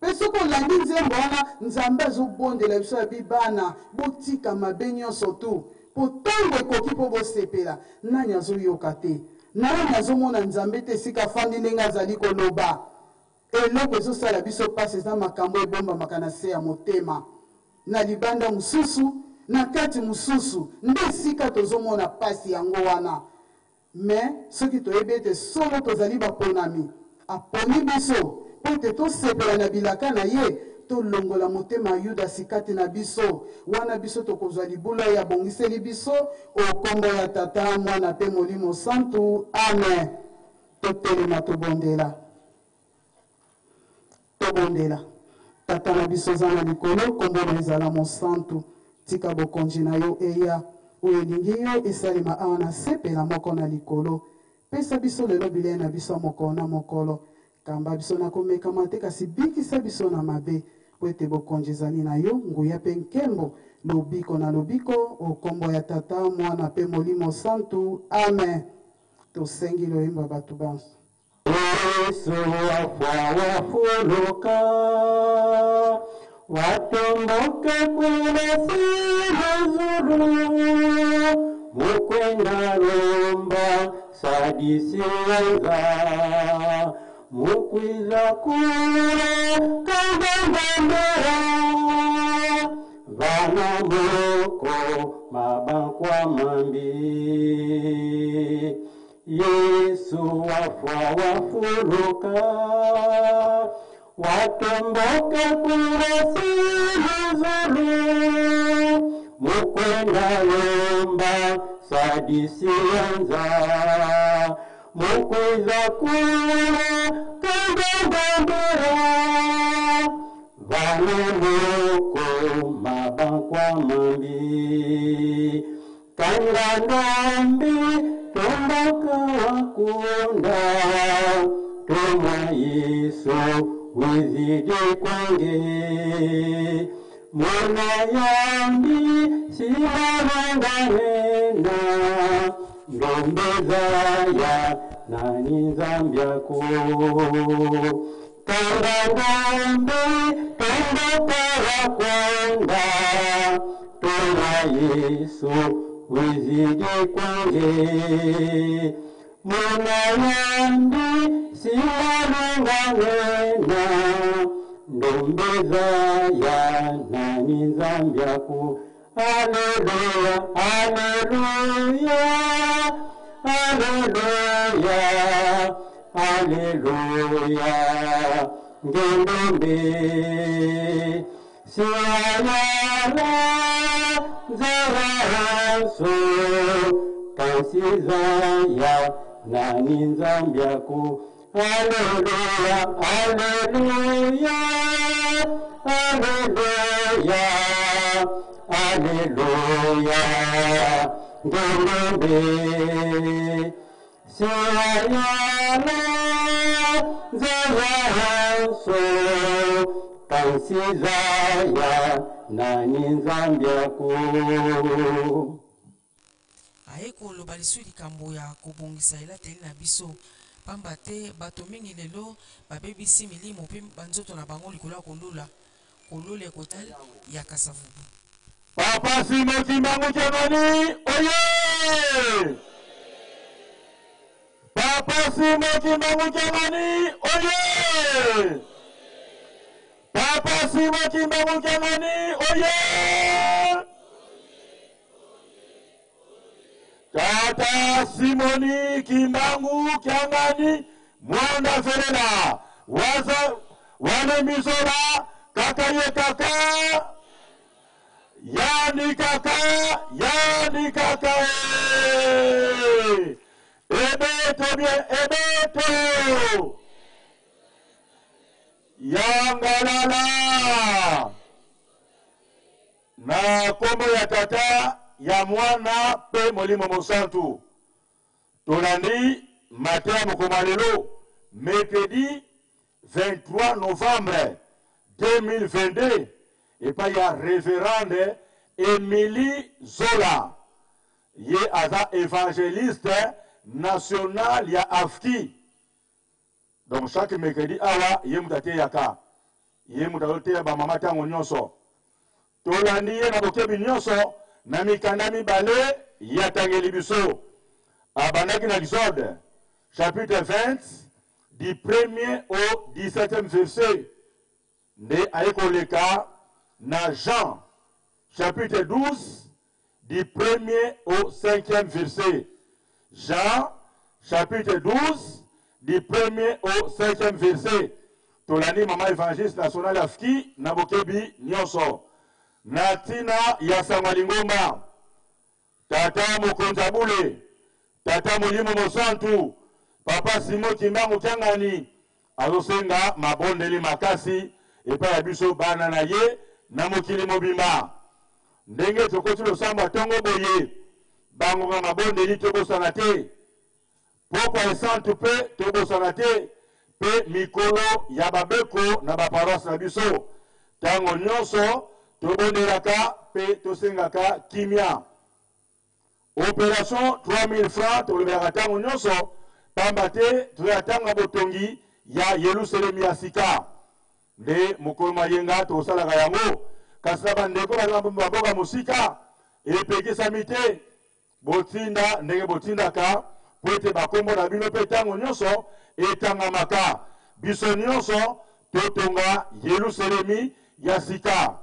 mpe soki olandi nzembo wana Nzambe azobondela biso abi bana botika mabe nyonso tu po ntango ekoki mpo bosepela nani azoyoka te nani azomona Nzambe te esika afandi ndenge azali koloba eloko ezosala biso pasi eza makambo ebombamaka na se ya motema na libanda mosusu na kati mosusu nde esika tozomona pasi yango wana me soki toyebi ete solo tozali baponami aponi biso mpo ete tosepela na bilaka na ye tolongola motema ya Yuda sikati na biso wana biso tokozwa libula ya bongiseli biso okombo ya Tata Mwana mpe Molimo Santu amen totelema tobondela tata na biso za na likolo kombo na ezala mosantu tika bokonzi na yo eya oyo elingi yo esalema awa na sepela moko na likolo pesa biso lelo bilei na biso mokolo na mokolo kamba biso na komekama te kasi bikisa biso na mabe po ete bokonzi ezali na yo nguya mpe nkembo lobiko na lobiko okombo ya Tata Mwana mpe Molimo Santu amen tosengi loyimba bato banso Yesu wafuluka watomboka kule zulu mukwenda lomba sadisienza mukwiza kule kandambambera vana moko mabankwa mambi Yesu wafuluka watomboka kurasili mukwenda lomba sadisienza mukwiza kula kandambambera vana moko mabankwa mambi kandandambi tomboka wakunda toma Yesu wizidi kwange mwana yandi simaranganena ndombeza ya nani Nzambyako kandandambi tomboka wakunda toma Yesu wizidi kwange mwana yandi simaranganena ndombeza ya nani Nzambyako Haleluya haleluya haleluya haleluya ngendombe siayala zaraso kansizaya nani nzambiaku Alleluia, Alleluia, Alleluia, Alleluia, ngendombe siayala zaraso kansizaya nani nzambiaku. Koloba lisu likambo ya kobongisa elateli na biso pamba te bato mingi lelo babebisi milimo mpe banzoto na bango likolo ya kolula ekotali ya kasavubu. Papa Simon Kimbangu Kiangani, oye! Papa Simon Kimbangu Kiangani, oye! Papa Simon Kimbangu Kiangani, oye! Tata Simoni Kimbangu Kiangani, Mwanda Ferela, Wane Misola, Kakaye Kaka, Yani Kaka, Ebeto bien, Ebeto, Yangalala, na kombo ya tata, ya mwana pe molimo mosantu. Tolandi matin mokomalelo, mercredi 23 novembre 2022, et pas ya révérende Émilie Zola, ye aza évangéliste national ya Afki. Donc chaque mercredi awa ye mutate yaka, ye mutate ya ba mama tango nyonso. Tolandi ye na bokebi nyonso na mikanda mibale ya tangeli biso. Abanaki na Exode chapitre 20 du 1er au 17e verset. Ne aekoleka na Jean chapitre 12 du 1er au 5e verset. Jean chapitre 12 du 1er au 5e verset. Tolani mama évangéliste national Afki na bokebi nyonso. Natina ya Samalingomba, tata Mokonzabule, tata Molimo Mosantu, papa Simon Kimbangu Kiangani, azosenga mabondeli makasi, epa ya biso bana na ye, na mokili mobimba. Ndenge tokoti losamba tongo boye, bangonga mabondeli tobo sanate, pokwa esantu pe tobo sanate, pe mikolo ya babeko na baparoise na biso, tango nyonso, tobondelaka pe tosengaka kimia. Opération 3000 francs tolobelaka ntango nyonso pamba te toyatanga botongi ya Yerusalemi ya sika. Nde mokolo mayenga tosalaka yango kasi na bandeko baboka mosika epekisami te botinda ndenge botindaka po ete bakombo na bino mpe ntango nyonso etangamaka. Biso nyonso totonga Yerusalemi ya sika.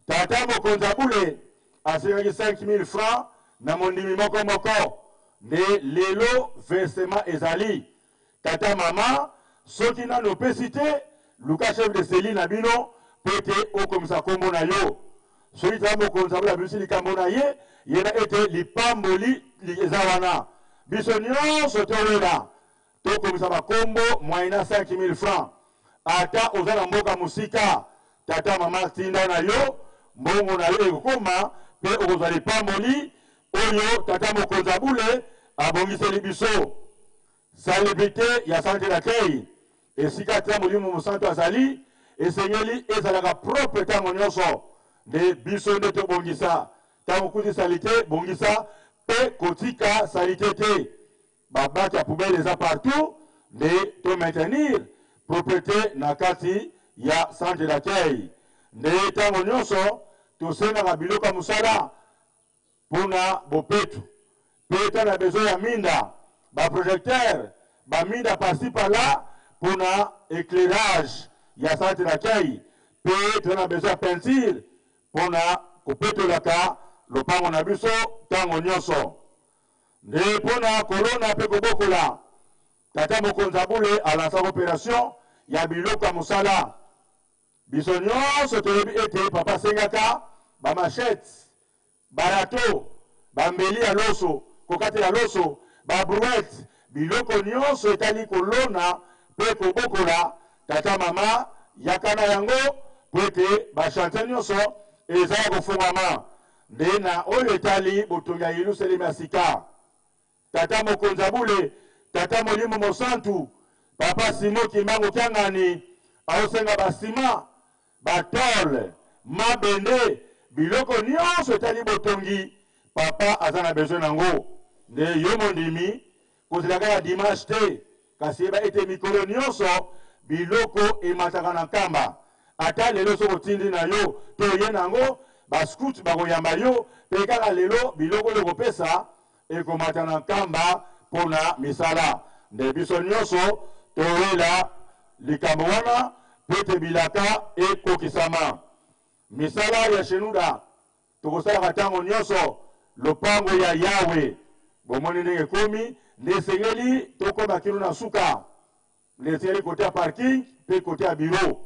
Tata Mokonzabule asengaki 5000 francs na mondimi moko moko. Ne lelo versement ezali. Tata mama soki nano pesi te luka chef de cellule na bino pete okomisa kombo na yo. Soki tata Mokonzabule abimisi likambo na ye yena ete lipamboli eza wana. Biso nyonso towela tokomisa bakombo moyena 5000 francs. Ata oza na mboka musika tata mama tinda na yo mbongo na yo ekokoma pe okozwa lipamboli oyo tata Mokonzabule abongiseli biso. Salibite ya centre d'accueil esika te molimo mosantu azali esengeli ezalaka propre ntango nyonso nde biso nde tobongisa. Ntango kuti salite bongisa pe kotika salite te. Babaki ya poubelle eza partout nde to maintenir propriété na kati ya centre d'accueil. Nde ntango nyonso tosengaka biloko ya mosala mpona bopetu. Pe tana besoin ya minda, baprojecteur, baminda pasi pala mpona éclairage ya centre d'accueil. Pe tana besoin ya peinture mpona kopetolaka lopango na biso ntango nyonso. Nde mpona kolona pe kobokola tata Mokonzabule alansaka opération ya biloko ya mosala biso nyonso toyebi ete papa sengaka bamachete barato bambeli ya loso kokatela loso babrouette biloko nyonso etali kolona mpe kobokola tata mama yakana yango po ete bachante nyonso eza ya kofungwama nde na oyo etali botongi ya Yelusalemi ya sika tata mokonzi abule tata molimo mosantu papa Simo Kimbangu Kiangani aosenga basima batole mabende biloko nyonso etali botongi papa aza na besoin nango nde yo mondimi kozelaka ya dimanche te kasi yeba ete mikolo nyonso biloko emataka na nkamba ata lelo so botindi na yo to ye nango bascout bakoyamba yo mpe kaka lelo biloko oyo kopesa ekomata na nkamba mpona misala nde biso nyonso toyela likambo wana mpe ete bilaka ekokisama misala ya shenuda tokosalaka ntango nyonso lopango ya yawe bomoni ndenge ekomi nde esengeli tokoma kino na suka nde esengeli kote ya parking mpe kote ya biro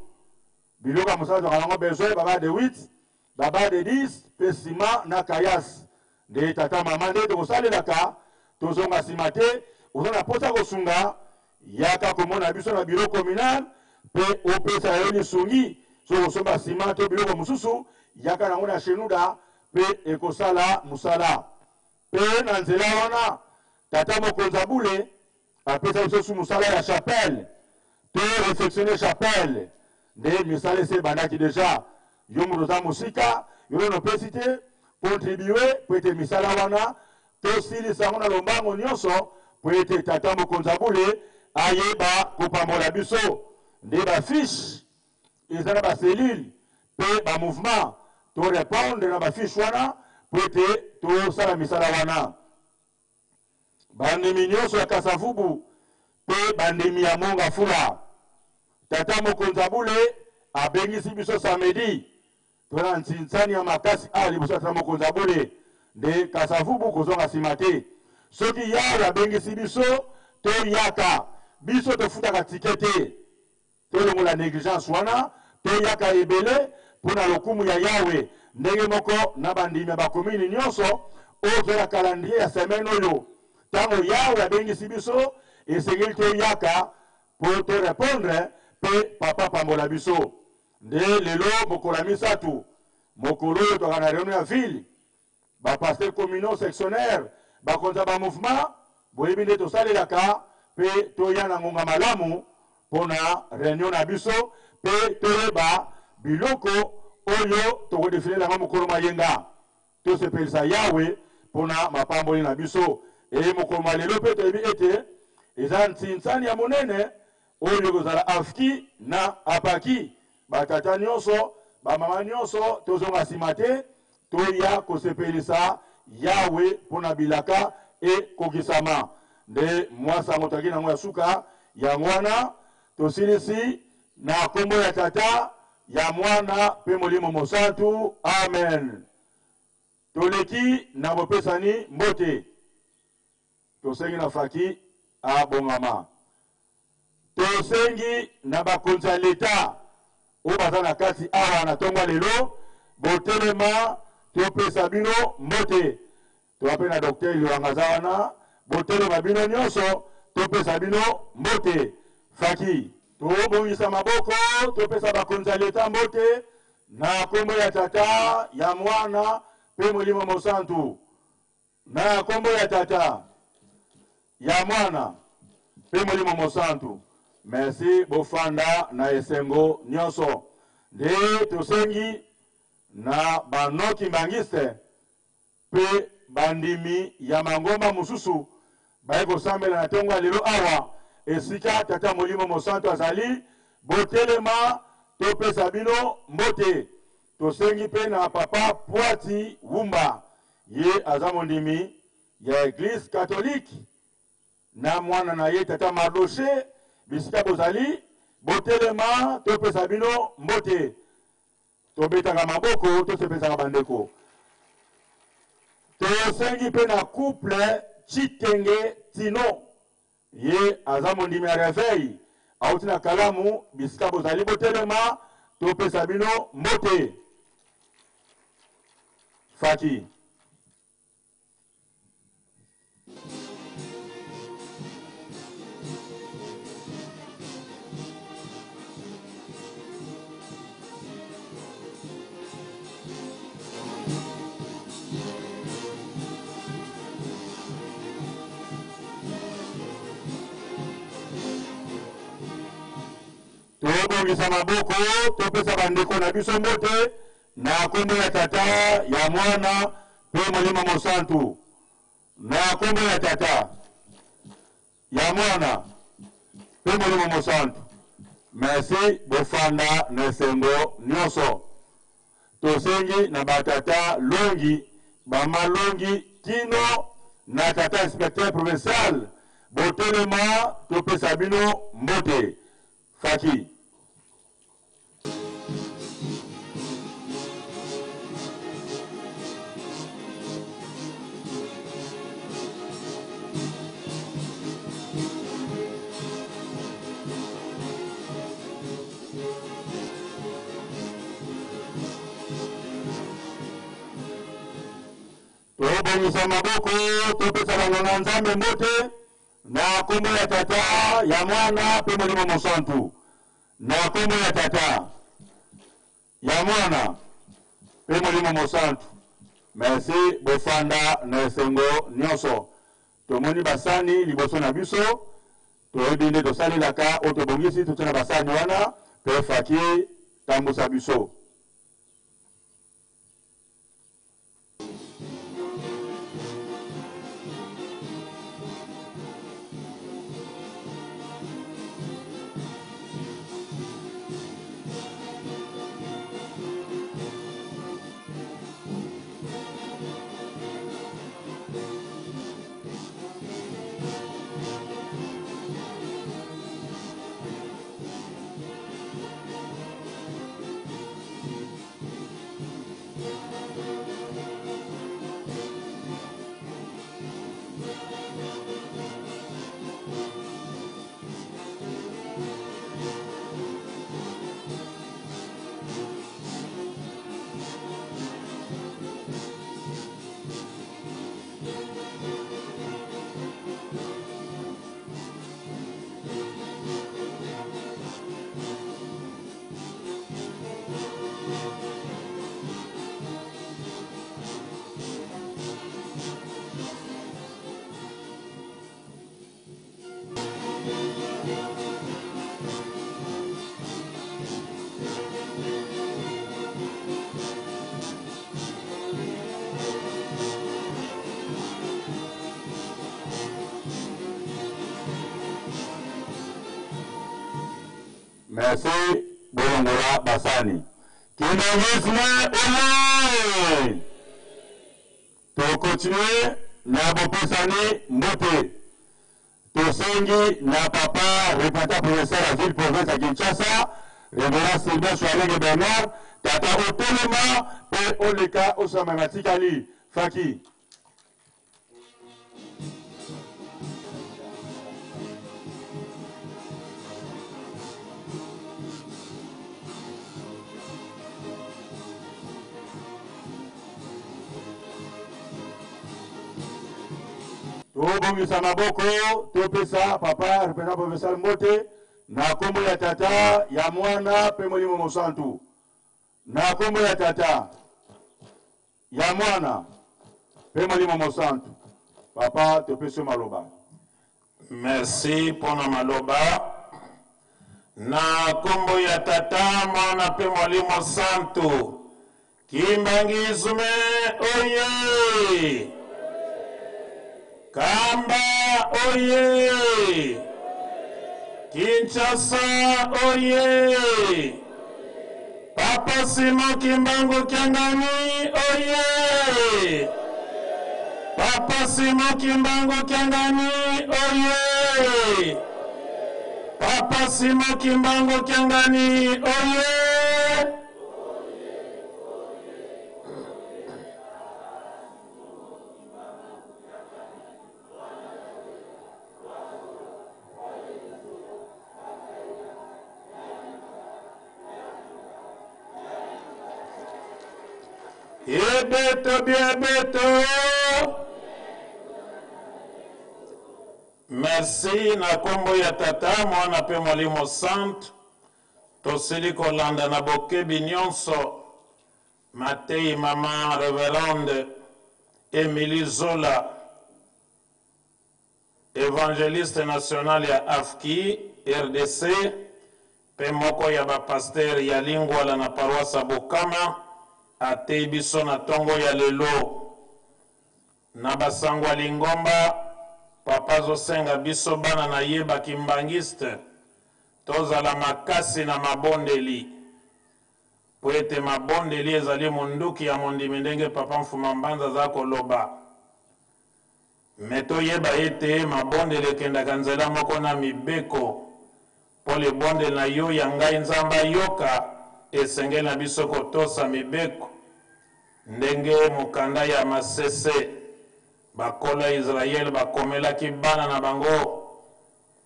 biloko ya mosala tozalaka nango besoin baba de 8 baba de 10 mpe nsima na kayas nde tata mama nde tokosalelaka tozonga nsima te oza na mposa kosunga yaka komona biso na biro communal mpe opesa yo lisungi so kosomba nsima to biloko mosusu yaka nango na shenuda mpe ekosala mosala mpe na nzela wana tata mokonzi abule apesa biso su mosala ya chapelle to refectionne chapelle nde misala esi ebandaki deja yo moto oza mosika yo nono opesi te kontribue po ete misala wana tosilisa yango na lombango nyonso po ete tata mokonzi abule ayeba kopambola biso nde bafiche eza na baselile mpe bamouvement torépondre na bafiche wana po ete tosala misala wana bandimi nyonso ya kasavubu mpe bandimi ya monga fula tata mokonzi abule abengisi biso samedi tona ntinsani ya makasi a liboso ya tata mokonzi abule nde kasavubu kozonga nsima te soki yawe abengisi biso toyaka biso tofutaka tike te tolongola négligence wana toyaka ebele mpona lokumu ya yawe ndenge moko na bandimi ya bakomini nyonso oyo toya calendrier ya semaine oyo ntango yawe abengisi biso esengeli toyaka mpo torépondre mpe papa pambola biso nde lelo mokolo ya misatu mokolo oyo toka na réunion ya ville bapaster communaux sectionnaire bakonza bamouvement boyebi nde tosalelaka mpe toya na ngonga malamu mpona réunion na biso mpe toyeba biloko oyo tokodefinela yango mokolo mayenga tosepelisa yawe mpona mapamboli na biso mokolo malelo mpe toyebi ete eza ntinsani ya monene oyo kozala afki na apaki batata nyonso bamama nyonso tozonga nsima te toya kosepelisa yawe mpona bilaka ekokisama nde mwasango toki nango ya suka yango wana tosilisi na kombo ya tata ya mwana mpe molimo mosantu amen toleki na bopesani mbote tosengi na faki abongama tosengi na bakonzi ya leta oyo baza na kati awa na ntongo lelo botelema topesa bino mbote toa mpe na docteur liwanga aza wana botelema bino nyonso topesa bino mbote faki tobongisa maboko topesa bakonzi ya leta mbote na kombo ya tata ya mwana mpe molimo mosantu na kombo ya tata ya mwana mpe molimo mosantu merci bofanda na esengo nyonso nde tosengi na banoki mbangiste mpe bandimi ya mangomba mosusu baye kosambela na ntongo ya lelo awa esika tata molimo mosantu azali botelema topesa bino mbote tosengi mpe na papa Poati Wumba ye aza mondimi ya eglise catholique na mwana na ye tata Mardoche bisika bozali botelema topesa bino mbote tobetaka maboko tosepesaka bandeko tosengi mpe na couple Chitenge Tino ye aza mondimi ya reveil auti na kalamu bisika bozali botelema topesa bino mbote. Faki. Tobongisa maboko topesa bandeko na biso mbote na kombo ya tata ya mwana pe Molimo Mosantu. Na kombo ya tata ya mwana pe Molimo Mosantu. Merci bofanda na esengo nyonso. Tosengi na batata longi bama longi kino na tata inspecteur provincial botelema topesa bino mbote. Faki. Tobongisa maboko topesa bango na Nzambe mbote na kombo ya tata ya mwana pe Molimo Mosantu. Na kombo ya tata ya mwana pe Molimo Mosantu. Merci bofanda na esengo nyonso. Tomoni basani liboso na biso toyebinde tosalelaka otobongisi totuna basani wana pe Faki tambusa biso. Merci, Bolongola Basani. Kinangisme, Oye! To continuer, na Bopesani, Mbote. To sengi, na papa, représentant professeur à ville province à Kinshasa, révérend Sylvain Choualege Bernard, tata Otelema, et Oleka Osamamatikali, Faki. Tobongisa maboko topesa papa représentant provincial Mbote na kombo ya tata ya mwana pe Molimo Mosantu. Na kombo ya tata ya mwana pe Molimo Mosantu. Papa topesa maloba. Merci pour na maloba. Na kombo ya tata mwana pe Molimo Santu. Kimbangi zume oye. Kamba oye! Kinshasa oye! Papa Simon Kimbangu Kiangani oye! Papa Simon Kimbangu Kiangani oye! Papa Simon Kimbangu Kiangani oye! Ebeto bien beto. Merci na kombo ya tata mwana pe molimo sant. Tosili kolanda na bokebi nyonso. Matei mama révérende Émilie Zola, évangéliste national ya AFKI RDC, pe moko ya ba pasteur ya Lingwala na paroisse Bokama, atei biso na tongo ya lelo. Na basangwa Lingomba, papa zosenga biso bana na yeba kimbangiste, tozala makasi na mabondeli. Po ete mabondeli ezali munduki ya mondimi ndenge papa mfuma mbanza za koloba. Meto yeba ete mabondeli ekendaka nzela moko na mibeko. Po le bonde na yo ya ngai nzamba yoka esengeli na biso kotosa mibeko. Ndenge mukanda ya masese bakola Israel bakomelaki bana na bango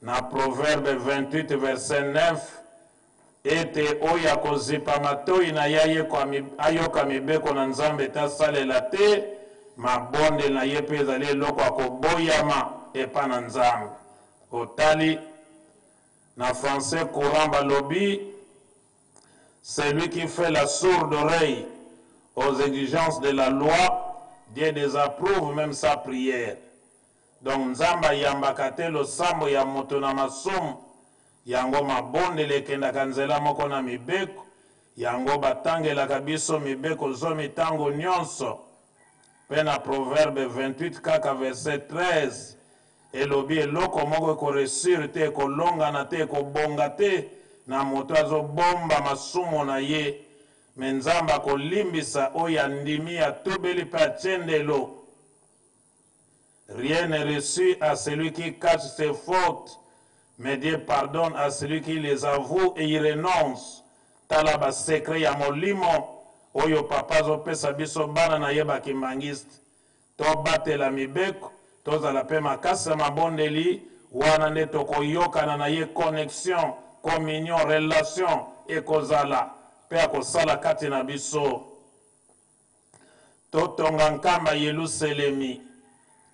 na Proverbe 28 verset 9. Ete oya kozipa matoi na yaye ayoka mibeko na nzambe tasalela te mabonde na ye pe ezali eloko akoboyama epa na nzambe. Otali na français courant balobi, celui qui fait la sourde oreille aux exigences de la loi, Dieu désapprouve même sa prière. Donc nzamba yambaka te losambo ya moto na masumu, yango mabondeli ekendaka nzela moko na mibeko, yango batangelaka biso mibeko zomi tango nyonso. Pe na Proverbe 28 kaka verset 13 elobi eloko moko ekoresure te, ekolongana te, ekobonga te na moto azobomba masumu na ye. Me nzambe akolimbisa oyo andimi atobeli mpe atiendelo. Rien n'est reçu à celui qui cache ses fautes, mais Dieu pardonne à celui qui les avoue et y renonce. Tala ba secret ya molimo oyo papa zopesa biso bana na yeba kimbangiste. To batela mibeko, tozala pe makasi mabondeli, wana nde tokoyokana na ye connexion, communion, relation ekozala pe akosala kati na biso. Totonga nkamba Yelusalemi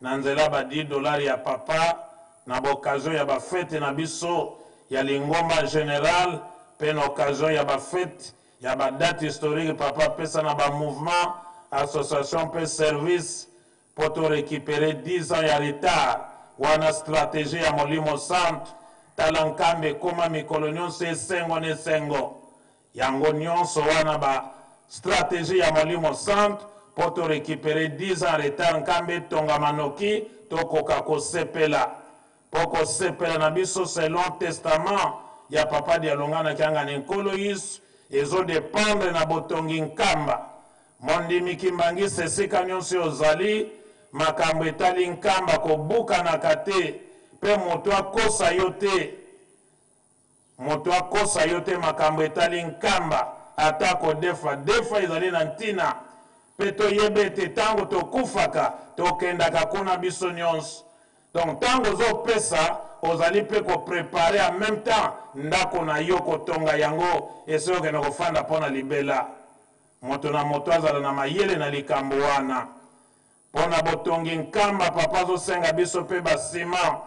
na nzela ba $10 ya papa na occasion ya ba fête na biso ya Lingomba général, pe na occasion ya ba fête ya ba date historique papa pesa na ba mouvement association pe service pour récupérer 10 ans ya retard wana stratégie ya molimo centre talankambe koma mikolo nyonso esengo nesengo yango nyonso wana ba stratégie ya molimo centre pour récupérer 10 ans retard nkambe tonga manoki tokoka kosepela poko sepela na biso selon testament ya papa dialonga na kianga nkolo Yesu ezo dépendre na botongi nkamba mondimi kimbangisi esika nyonso ozali makambo etali nkamba kobuka na kate pe moto akosa yo te makambo etali nkamba atako defa ezali na ntina pe toyebe ete tango tokufaka tokendaka kuna biso nyonso. Donc tango ozopesa ozali pe koprepare en même temps ndako na yo kotonga yango ese okende kofanda mpo na libela. Moto na moto azala na mayele na likambo wana. Mpo na botongi nkamba papa azosenga biso pe basima,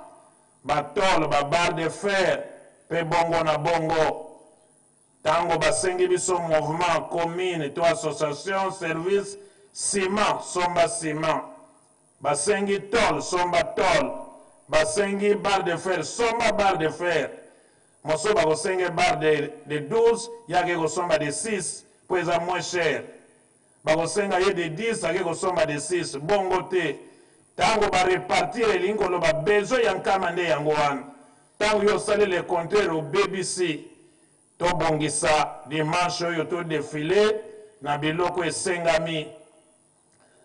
batole, babarre de fer, pe bongo na bongo. Tango basengi biso mouvement, commune, to association, service, ciment, somba ciment. Basengi tol, somba tol. Basengi barre de fer, somba barre de fer. Moso bakosengi barre de 12, yake kosomba de 6, po eza moins cher. Bakosenga ye de 10, yake kosomba de 6, bongo te. Tango ba repartir elingi koloba bezo ya nkama nde yango wana. Tango yo sali le contraire au BBC, to bongisa dimanche oyo to défilé na biloko esengami.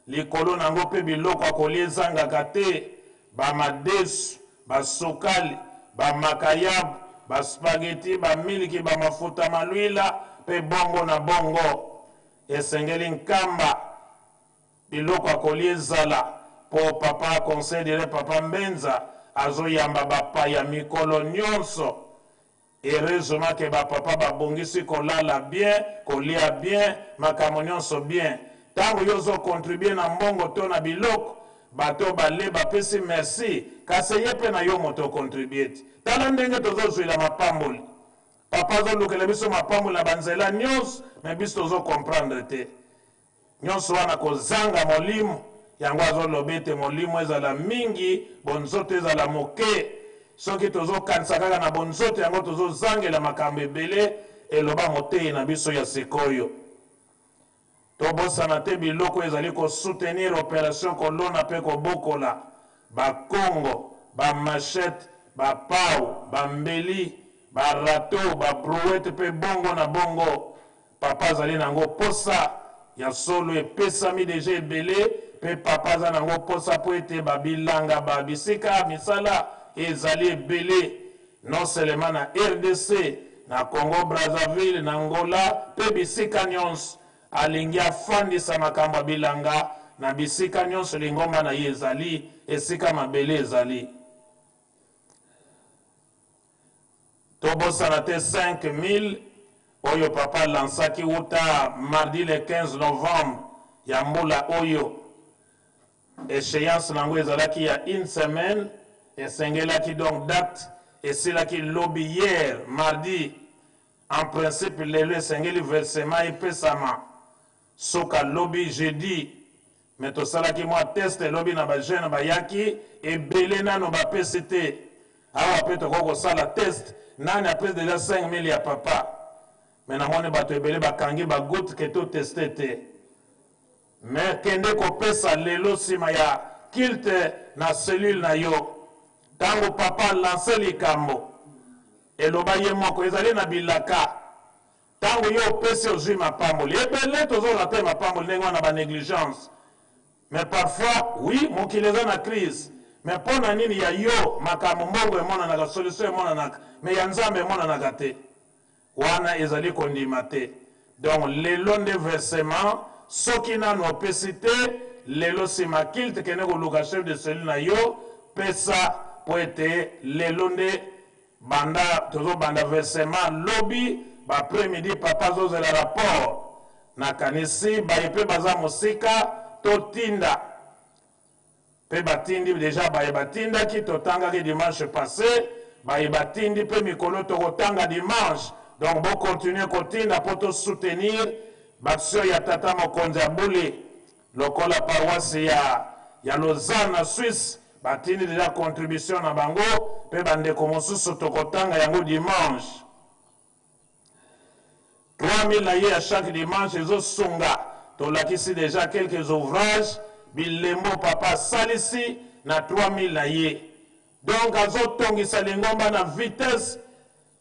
Likolo nango pe biloko akolia ezangaka te, ba madesu, ba sokali, ba makayabu, ba spaghetti, ba miliki, ba mafuta maluila, pe bongo na bongo. Esengeli nkamba biloko akolia ezala. Po papa conseil dire papa Mbenza azoyamba bapaya mikolo nyonso. Heureusement que ba papa babongisi kolala bien, kolia bien, makambo nyonso bien. tango yo zo contribuer na mbongo to na biloko bato bale bapesi merci kasi ye mpe na yo moto contribuer ti tala ndenge tozozwila mapamboli papa azolukela biso mapamboli na banzela nyonso me biso tozokomprendre te nyonso wana kozanga molimo yango azoloba ete molimo ezala mingi bonzoto ezala moke soki tozokanisa kaka na bonzoto yango tozozangela makambo ebele eloba motei na biso ya sikoyo tobosana te biloko ezali kosoutenir opération kolona mpe kobokola bakongo bamachete bapau bambeli barato babrouette mpe bongo na bongo papa azali nango posa ya solo epesami deja ebele mpe papa aza nango posa mpo ete babilanga babisika misala ezali ebele non seulement na RDC na Congo Brazzaville na Angola mpe bisika nyonso alingi afandisa makambo ya bilanga na bisika nyonso lingomba na ye ezali esika mabele ezali tobosana te 5000 oyo papa lansaki wuta mardi le 15 novembre ya mbula oyo échéance nango ezalaki ya une semaine esengelaki donc date esilaki lobi hier mardi en principe lelo esengeli versement epesama soka lobi jeudi me tosalaki mwa test lobi na bajeune bayaki ebele nano bapesi te awa mpe tokoki kosala test nani apesi deja 5000 ya papa me namoni bato ebele bakangi bagoutte ke toteste te me kende kopesa lelo nsima ya kilte na cellule na yo ntango papa lance likambo eloba ye moko ezali na bilaka ntango yo opesi ozwi mapamboli ebele tozola te mapamboli ndenge wana banégligence mais parfois oui mokili eza na crise mais mpo na nini ya yo makambo mbongo emonanaka solution emonanaka mais ya nzambe emonanaka te wana ezali kondima te donc lelo nde versement soki nano opesi te lelo nsima kilte kende koluka chef de cellule na yo pesa po ete lelo nde banda tozobanda versement lobi baprès-midi papa azozela rapport nakanisi baye mpe baza mosika totinda mpe batindi deja baye batindaki totangaki dimanche passé baye batindi mpe mikolo tokotanga dimanche donc bokontinue kotinda mpo tosoutenir baktio ya tata mokonzi ya bule lokola paroisse ya Lausanne na Suisse batindi deja contribution na bango mpe bandeko mosusu tokotanga yango dimanche 3000 na ye à chaque dimanche ezosunga tolakisi déjà quelques ouvrages bilembo papa salisi na 3000 na ye donc azotongisa lingomba na vitesse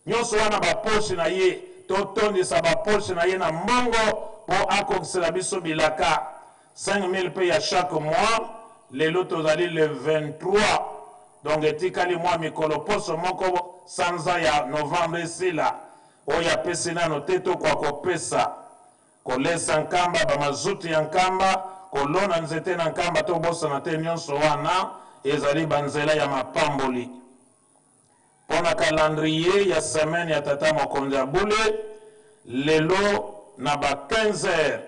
nyonso wana baposhe na ye totondisa baposhe na ye na mbongo mpo akokisela biso bilaka 5000 mpe ya chaque mois lelo tozali le 23 donc etikali mwa mikolo poso moko sanza ya novembre esila oyo apesi nano te tokwa kopesa kolesa nkamba bamazutu ya nkamba kolona nzete na nkamba tobosana te nyonso wana ezali banzela ya mapamboli mpo na calendrier ya semaine ya tata mokonzi ya bule lelo na ba 15h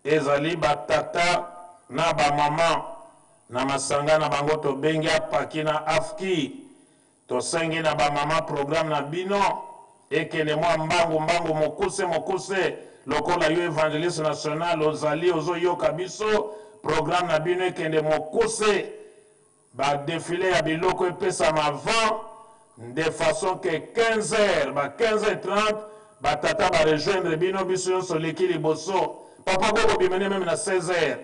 ezali batata na bamama na masanga na bango tobengi apaki na afki tosengi na bamama programme na bino ekende mwa mbangu mokuse lokola yo évangéliste national ozali ozoyoka biso programme na bino ekende mokuse badefile ya biloko epesama avant de façon que 15h ba 15h30 batata barejoindre bino biso nyonso leki liboso papa koko bimene meme na 16h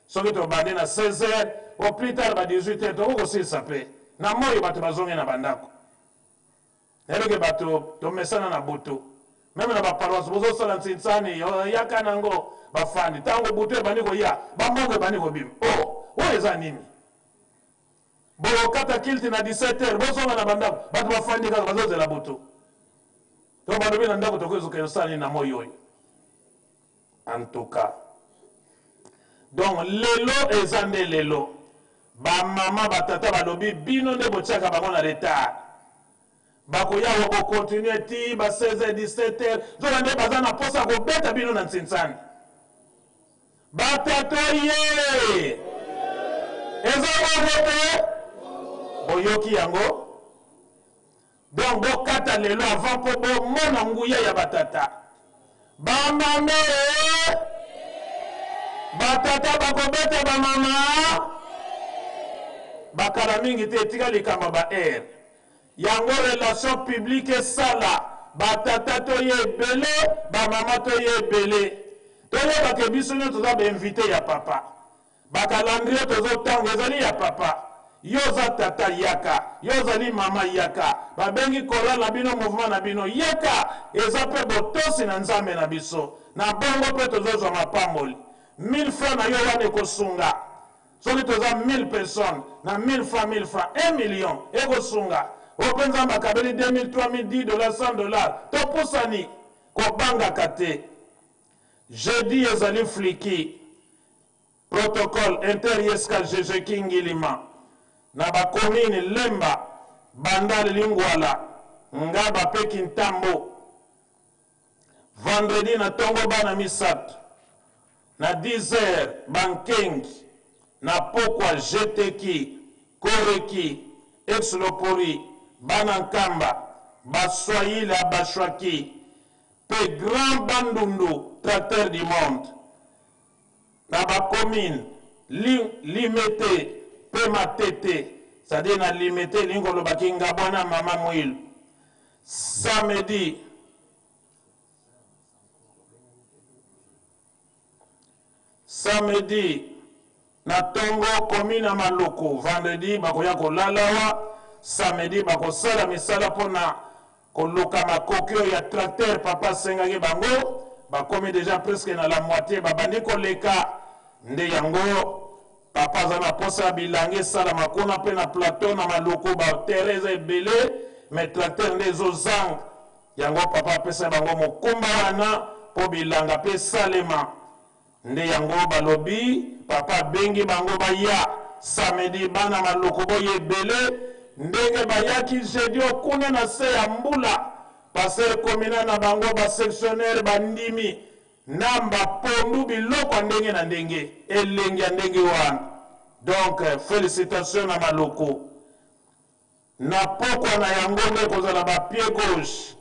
soki tobandi na 16h au plus tard ba 18h tokokosilisa mpe na moi bato bazongi na bandako nayebeke bato tomesana na butu meme na baparoise bozosala ntsinsani yaka nango bafandi ntango butu ebandi koya bambongo ebandi kobima oyo eza nini bokata kilti na 17h bozonga na bandako bato bafandi kaka bazozela butu to balobi na ndako tokoki osala nini na moi oyo en tout cas donc lelo eza nde lelo bamama batata balobi bino nde botiaka bango na retard bakoya kokontinue ti ba 16h 17h zola nde baza na posa kobeta bino na ntsinsani Batato ye. Eza vote. Boyoki yango. Donc bokata lelo avant po bo mona nguya ya batata. Bamame. Batata bakobeta bamama. Bakara mingi te tika likamba ba air. Yango relation publique sala. Batata to ye belé, bamama to ye belé. Toye bake biso nyo toza ba invité ya papa. Bakalandrie tozo tango ezali ya papa. Yoza tata yaka, yozali mama yaka. Babengi kola na bino mouvement na bino yaka. Eza pe botosi na nzambe na biso. Na bongo pe tozo zwa mapamboli. 1000 francs na yo wane kosunga. Soki toza 1000 personnes, na 1000 francs, 1 million, ego sunga. Openza makabeli 2000, 3000, 10 dollars, 100 dollars. Topusani, kobanga kate. Jeudi ezali fliki. Protocole inter-yeska Jeje Kingilima. Na ba commune Lemba, Bandal Lingwala, Ngaba Pekintambo. Vendredi na Tongo Bana Misat. Na 10h, Bankeng. Na Pokwa Jeteki, Koreki, Exlopori, Banankamba, Baswahili Bashwaki, Pe Grand Bandundu, tracteur du monde. Na ba commune, Limete, Pe Matete, c'est-à-dire na Limete, Lingolo Bakinga, Bana Mama Mouil. Samedi, na Tongo, commune à Maloko, vendredi, bakoya kolalawa, samedi, bakosala misala pona koluka makokyo ya tracteur, papa sengaki bango, bakomi déjà presque na la moitié, babandi koleka, nde yango, papa zana posa bilange, sala makona pe na plateau na Maloko, ba tereza ebele, mais tracteur nde zo zang, yango papa pesa bango mokumba wana, po bilanga pe salema, nde yango balobi, papa bengi bango baya samedi bana Maloko boye ebele ndenge bayaki jeudi okuna na se ya mbula passer komina na bango ba sectionnaire bandimi namba pondu biloko ndenge na ndenge elengi ndenge wana. Donc félicitations na Maloko na pokwa na yango nde kozala ba pied gauche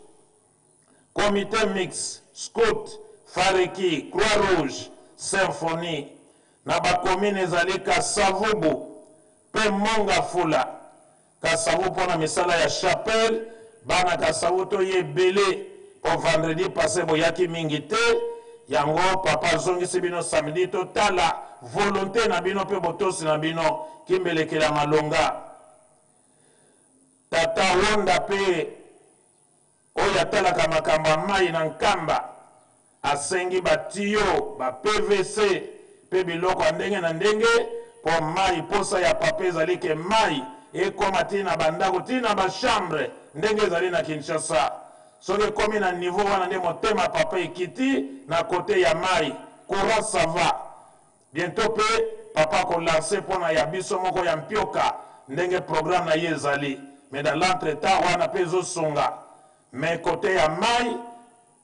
comité mix scout fareki croix rouge symphonie na ba commune ezali Kasavubu pe Monga Fula Kasavu pona misala ya chapelle bana Kasavu to ye belé pour vendredi passé boyaki mingi te yango papa zongisi bino samedi to tala volonté na bino pe botosi na bino kimbelekela malonga tata wonda pe oya talaka makamba mai na nkamba asengi batiyo ba PVC pe biloko ndenge na ndenge po mai posa ya papa ezali ke mai ekoma tina bandako tina ba chambre ndenge ezali na Kinshasa soki komi na niveau wana nde motema papa ekiti na kote ya mai courant ça va bientôt pe papa ko lancer pona ya biso moko ya mpioka ndenge programme na ye ezali mais dans l'entretemps wana pe zo songa mais kote ya mai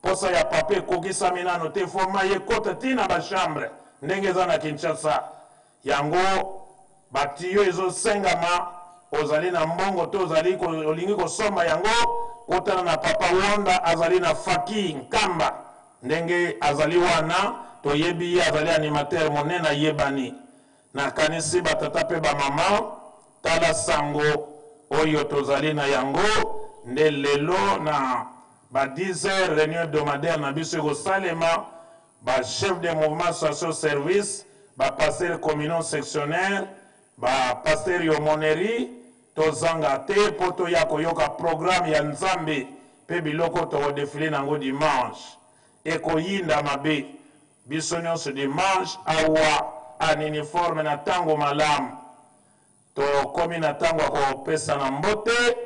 posa ya papa ekokisami nano te fo mai ekota tina ba chambre ndenge eza na Kinshasa yango batiyo ezosengama ozali na mbongo to ozali olingi kosomba yango kotana na papa wonda azali na faki nkamba ndenge azali wana toyebi ye azali animateur monene ayebani nakanisi batata pe bamama tala sango oyo tozali na yango nde lelo na ba 10h réunion hebdomadaire na biso ekosalema ba chef de mouvement social service ba pasteur communaux sectionnaire ba pasteur yomoneri tozanga te po toya koyoka programme ya nzambe pe biloko tokodefile nango dimanche ekoyinda mabe biso nyonso dimanche awa an uniforme na ntango malamu tokomi na ntango ya kopesa na mbote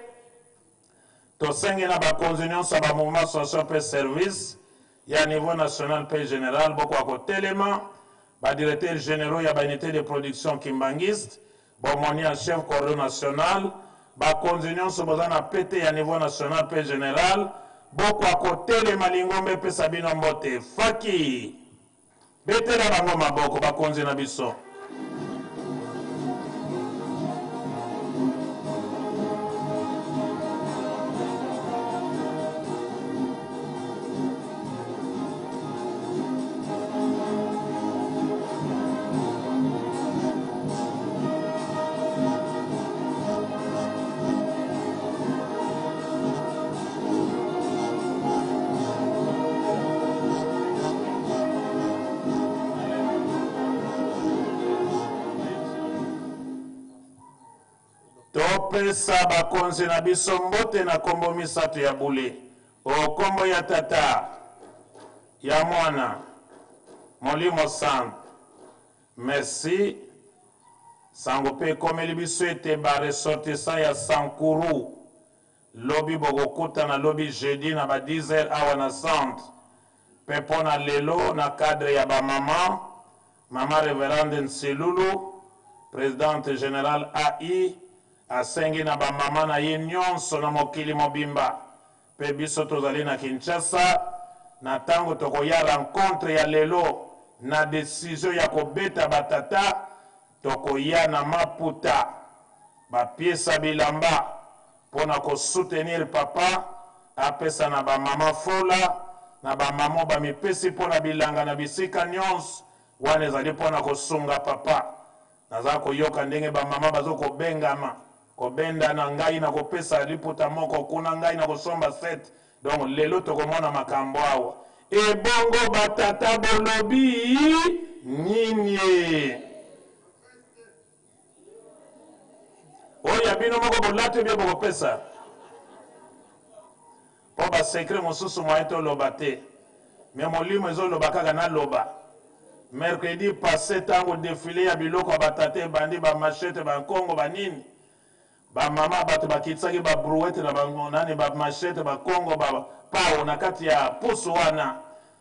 tosengi na bakonzi nyonso ya bamouvement social pe service ya niveau national pe général boko ya kotelema badirecteur généraux ya baunité de production kimbangiste bomoni en chef corps national bakonzi nyonso boza na pete ya niveau national pe général boko ya kotelema lingombe epesa bino mbote faki betela bango maboko bakonzi na biso. Topesa bakonzi na biso mbote na kombo misato ya bule. O kombo ya tata, ya mwana, molimo sant. Merci. Sango pe komeli biso ete ba ressortissant ya Sankuru. Lobi bogokuta na lobi jeudi na ba 10h awa na centre. Pepo na lelo na cadre ya ba mama Reverende Nselulu, présidente générale AI, asengi na ba mama na ye nyonso na mokili mobimba. Pe biso tozali na Kinshasa, na tango tokoya rencontre ya lelo na décision ya kobeta batata, tokoya na Maputa bapiesa bilamba pona ko soutenir papa, apesa na ba mama fola na ba mama ba mipesi pona bilanga na bisika nyonso wana ezali pona kosunga papa. Naza koyoka ndenge ba mama bazo kobengama kobenda na ngai na kopesa liputa moko kuna ngai na kosomba set. Donc lelo tokomona makambo awa ebongo batata bolobi nini oya bino moko bolate bie bokopesa po basekre mosusu mwa ete oloba te me molimo ezoloba kaka na loba. Mercredi passé tango défilé ya biloko ya batate bandi bamachete bankongo banini bamama bato bakitsaki babrouette na bango nani bamachete bakongo pao na kati ya pusu wana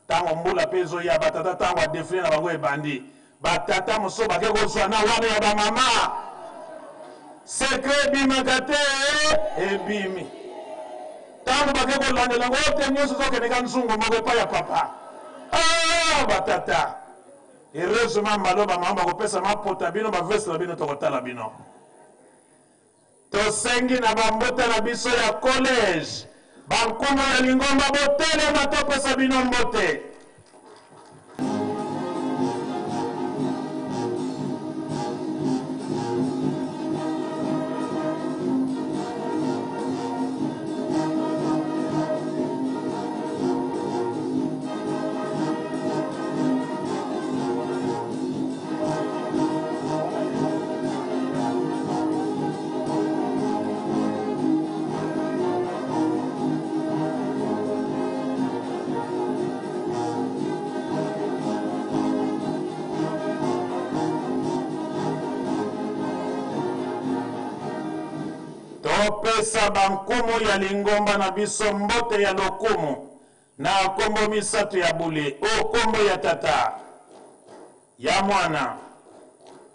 tango mbula mpe ezoya batata tango adefile na bango ebandi batata mosusu bake kozwa na wana ya bamama sekre ebimaka te ebimi tango bake kolandela yango te nyonso ezokendeka nzungu moko epai ya papa batata heureusement maloba mama bakopesa mapota bino bavese na bino tokotala bino. Tosengi na bambota na biso ya college bankumu ya lingomba botelema topesa bino mbote. Topesa bankumu ya lingomba na biso mbote ya lokumu na kombo misato ya bule o kombo ya tata ya mwana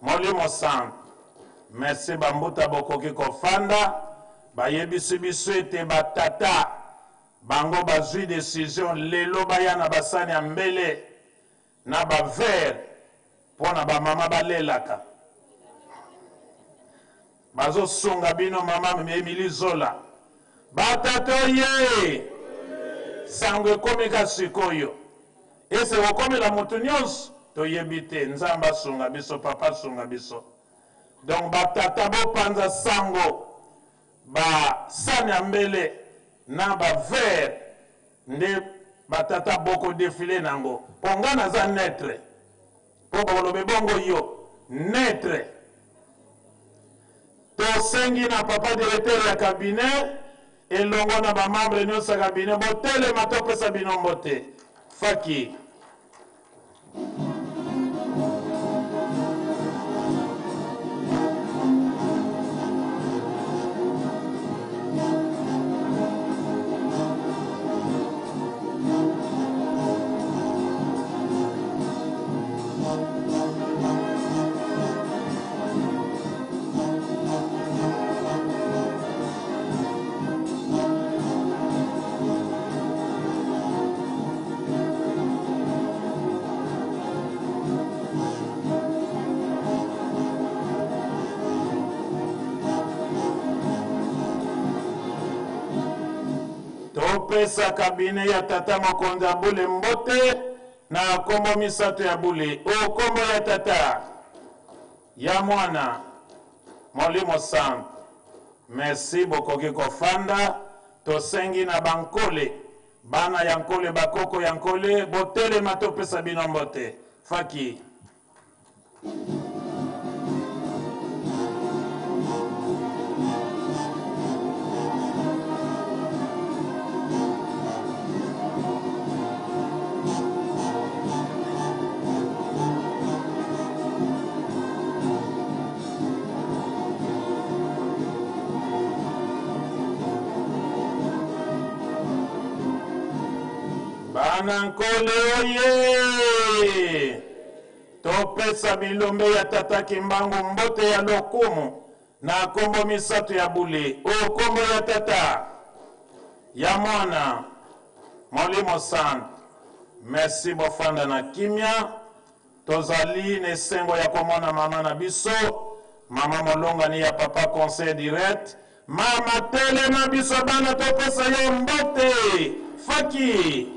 molimo sant. Merci bambuta bokoki kofanda bayebisi biso ete batata bango bazwi décision lelo baya na basani ya mbele na bavere mpona bamama balelaka bazo sunga bino mama Emily Zola batato ye sango ekomika sikoyo ese wakomela moto nyonso toyebi te nzambe asunga biso papa asunga biso. Donc batata bopanza sango basani ya mbele na bavere nde batata boko defile nango ponga naza netre po bolobe bongo yo netre. Tosengi na papa directeur ya cabinet elongo na bamambre nyonso ya cabinet botelema topesa bino mbote faki. topesa kabine ya tata mokonzi ya bule mbote na kombo misato ya bule o kombo ya tata ya mwana molimo sant. Merci bokoki kofanda tosengi na bankole bana ya nkole bakoko ya nkole botelema topesa bino mbote faki. Banankole oye topesa bilombe ya tata Kimbangu mbote ya lokumu na kombo misato ya bule o kombo ya tata ya mwana molimo sant. Merci bofanda na kimia tozali na esengo ya komona mama na biso mama molonga ni ya papa conseil direct mama telema biso bana topesa yo mbote faki.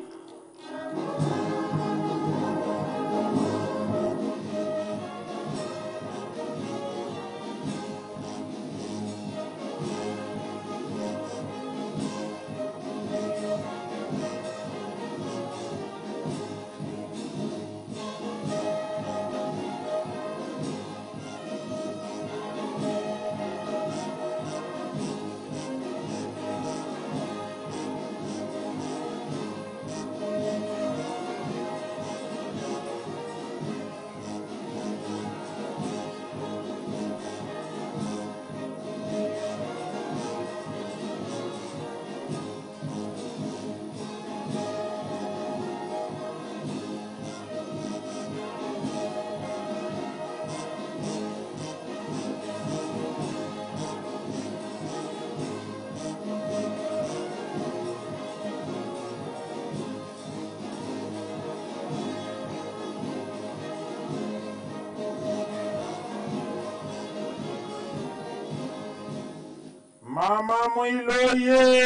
Mama mwiloye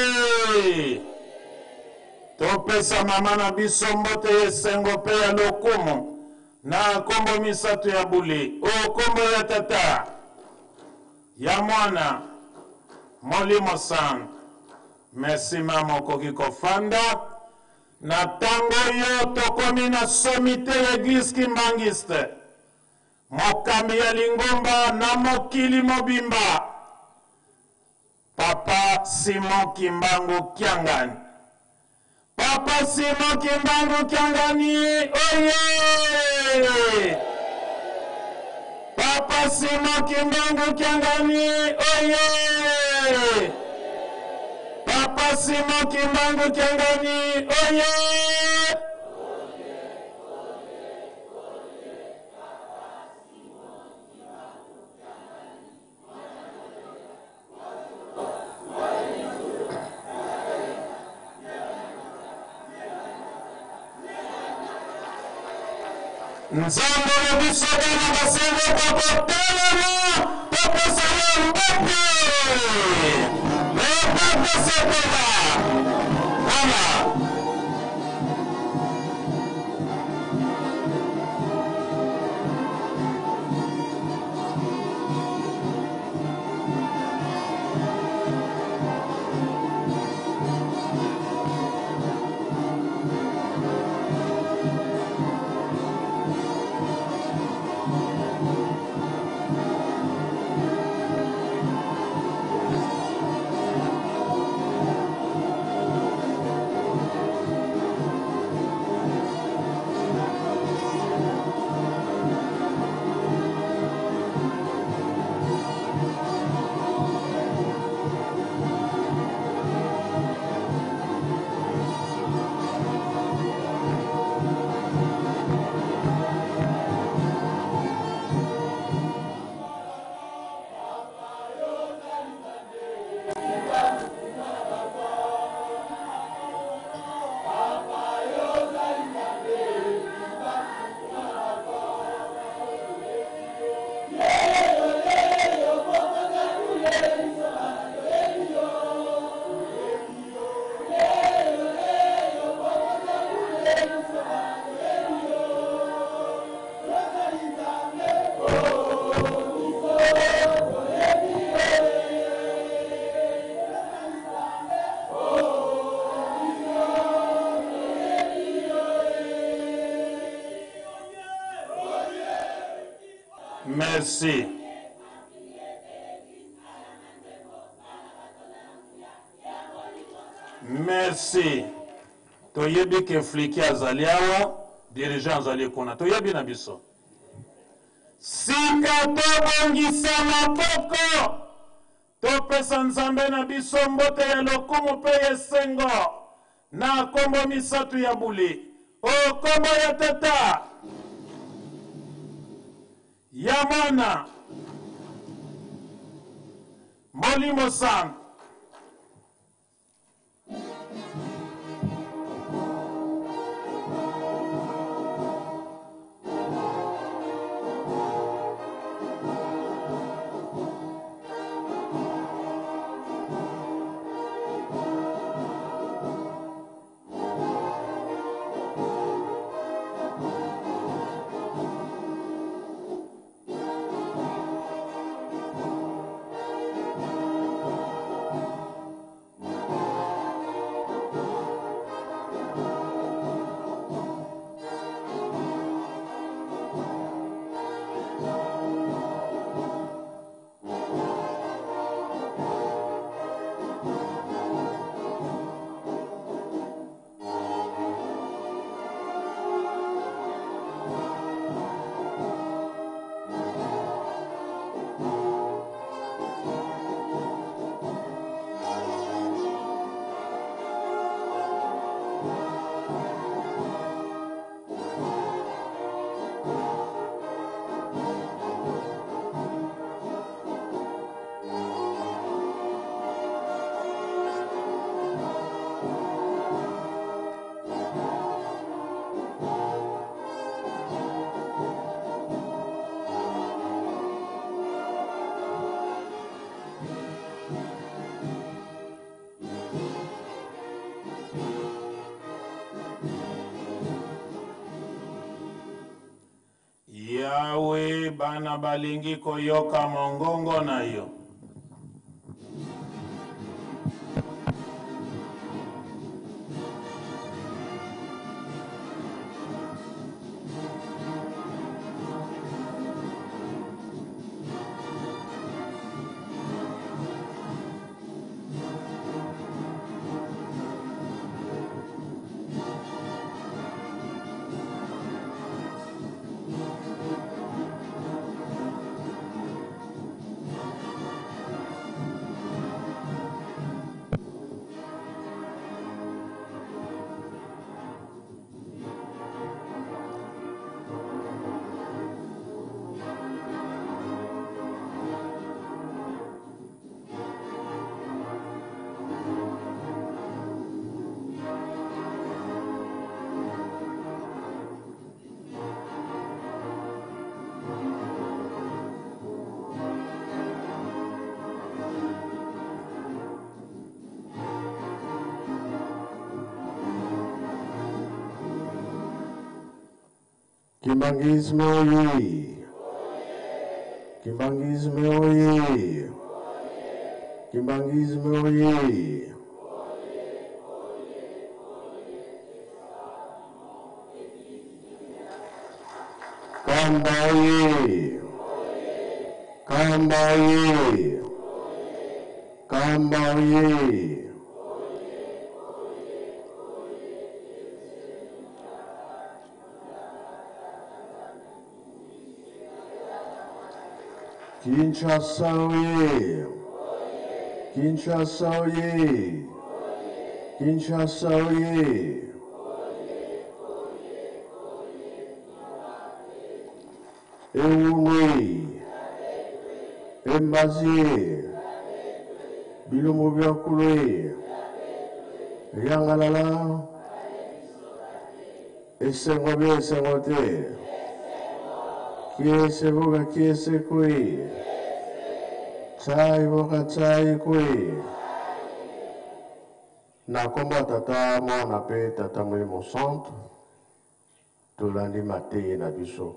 topesa mama na biso mbote esengo pe ya lokumu na kombo misato ya bule o kombo ya tata ya mwana molimo sant. Merci mama okoki kofanda na tango yo tokomi na somite ya eglise kimbangiste mokambi ya lingomba na mokili mobimba Papa Simon Kimbangu Kiangani. Papa Simon Kimbangu Kiangani, oye! Papa Simon Kimbangu Kiangani, oye! Papa Simon Kimbangu Kiangani, oye! Nzambo na biso bana basengo bakotelema bakosala mbote bakosepela mama. Merci. Merci. Toyebi ke fliki azali awa, dirigeant azali kuna. Toyebi na biso. Sika tobongisa maboko. Topesa nzambe na biso mbote ya lokumu pe esengo. Na kombo misatu ya buli. O kombo ya tata. Ya mwana. Molimo Santo. Yawe bana balingi koyoka mongongo na yo. Kimbangisme oye! Kimbangisme oye! Kimbangisme oye! Kamba oye! Kamba oye! Kamba oye! Kinshasa oye! Kinshasa oye! Kinshasa oye! Eumwe! Embazie! Bilomo biakule! Yangalala! Esengo bien esengo te! Kiese boga kiese kui. Chai boga chai kui. Na komba tata mwana pe tata Molimo Santo. Tolandi mate na biso.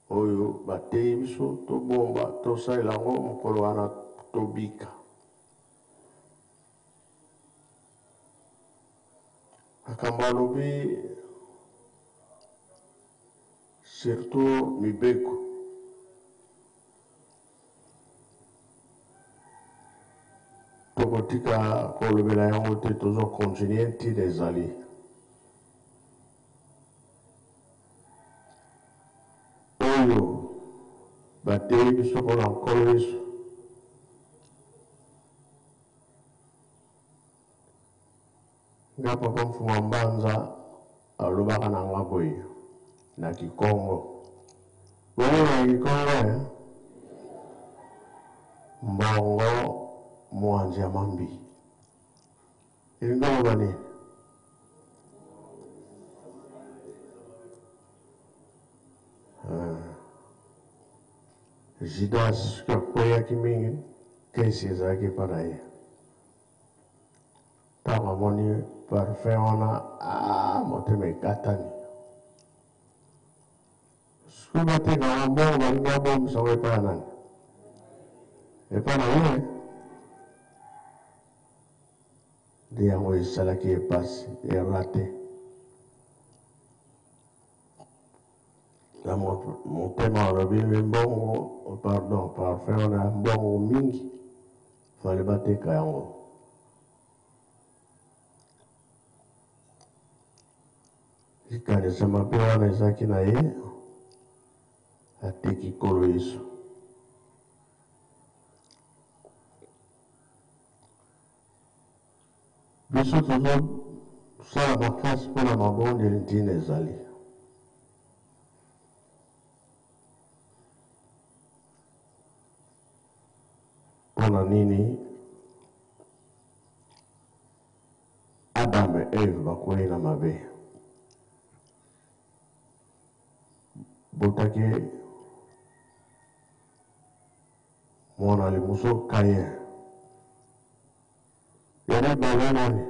Oyo bate biso to bomba to sailango mokolo wana tobika. Akamba lobi surtout mibeko tokotika kolobela yango te tozokontinue ntina ezali oyo bateli biso mpona nkolo yesu nga papa mfuma mbanza alobaka na nga boye na kikongo boye na kikongo mbongo mwanzi ya mambi elinga loba nini Judas kakweyaki mingi kesi ezalaki epa na ye ntango amoni parfum wana motema ekatani soki batekaka mbongo balingi abombisango epa ya nani epa na ye nde yango esalaki epasi erate na motema alobi mbongo pardon parfum wana mbongo mingi fale bateka yango likanisa mabe wana ezalaki na ye ateki nkolo yesu biso tozosala makasi mpona mabondeli ntina ezali mpona nini Adam et Eve bakwei na mabe botaki mwana liboso Kayin yana bale nani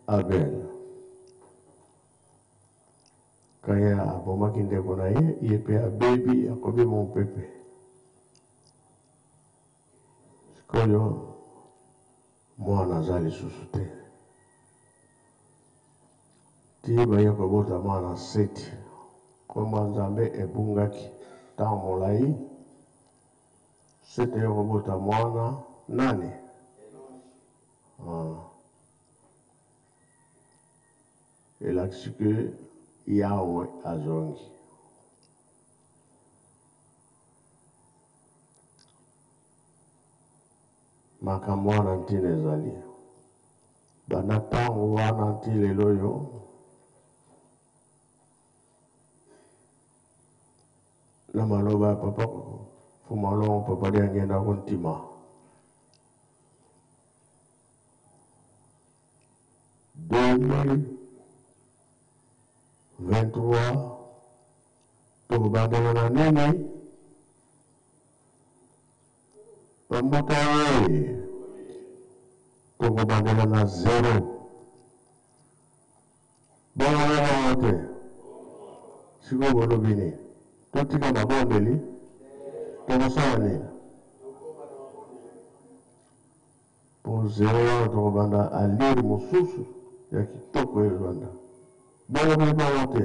Abel Kayin abomaki ndeko na ye ye mpe abebi akobi mopepe sikoyo mwana aza lisusu te ti baye kobota mwana Seti kombo nzambe ebungaki ntango molai Seti ye kobota mwana nani elakisi ke Yawe azongi makambo wana ntina ezali banda ntango wana nti lelo oyo na maloba ya papa fumalongo papa de angenda kontima 2023 tokobandela na nini bamboka ye tokobandela na 0 bongo te siko bolobi nini totika mabondeli tokosala nini po 0 wana tokobanda aliri mosusu ya kitoko elwanda bongo bongo te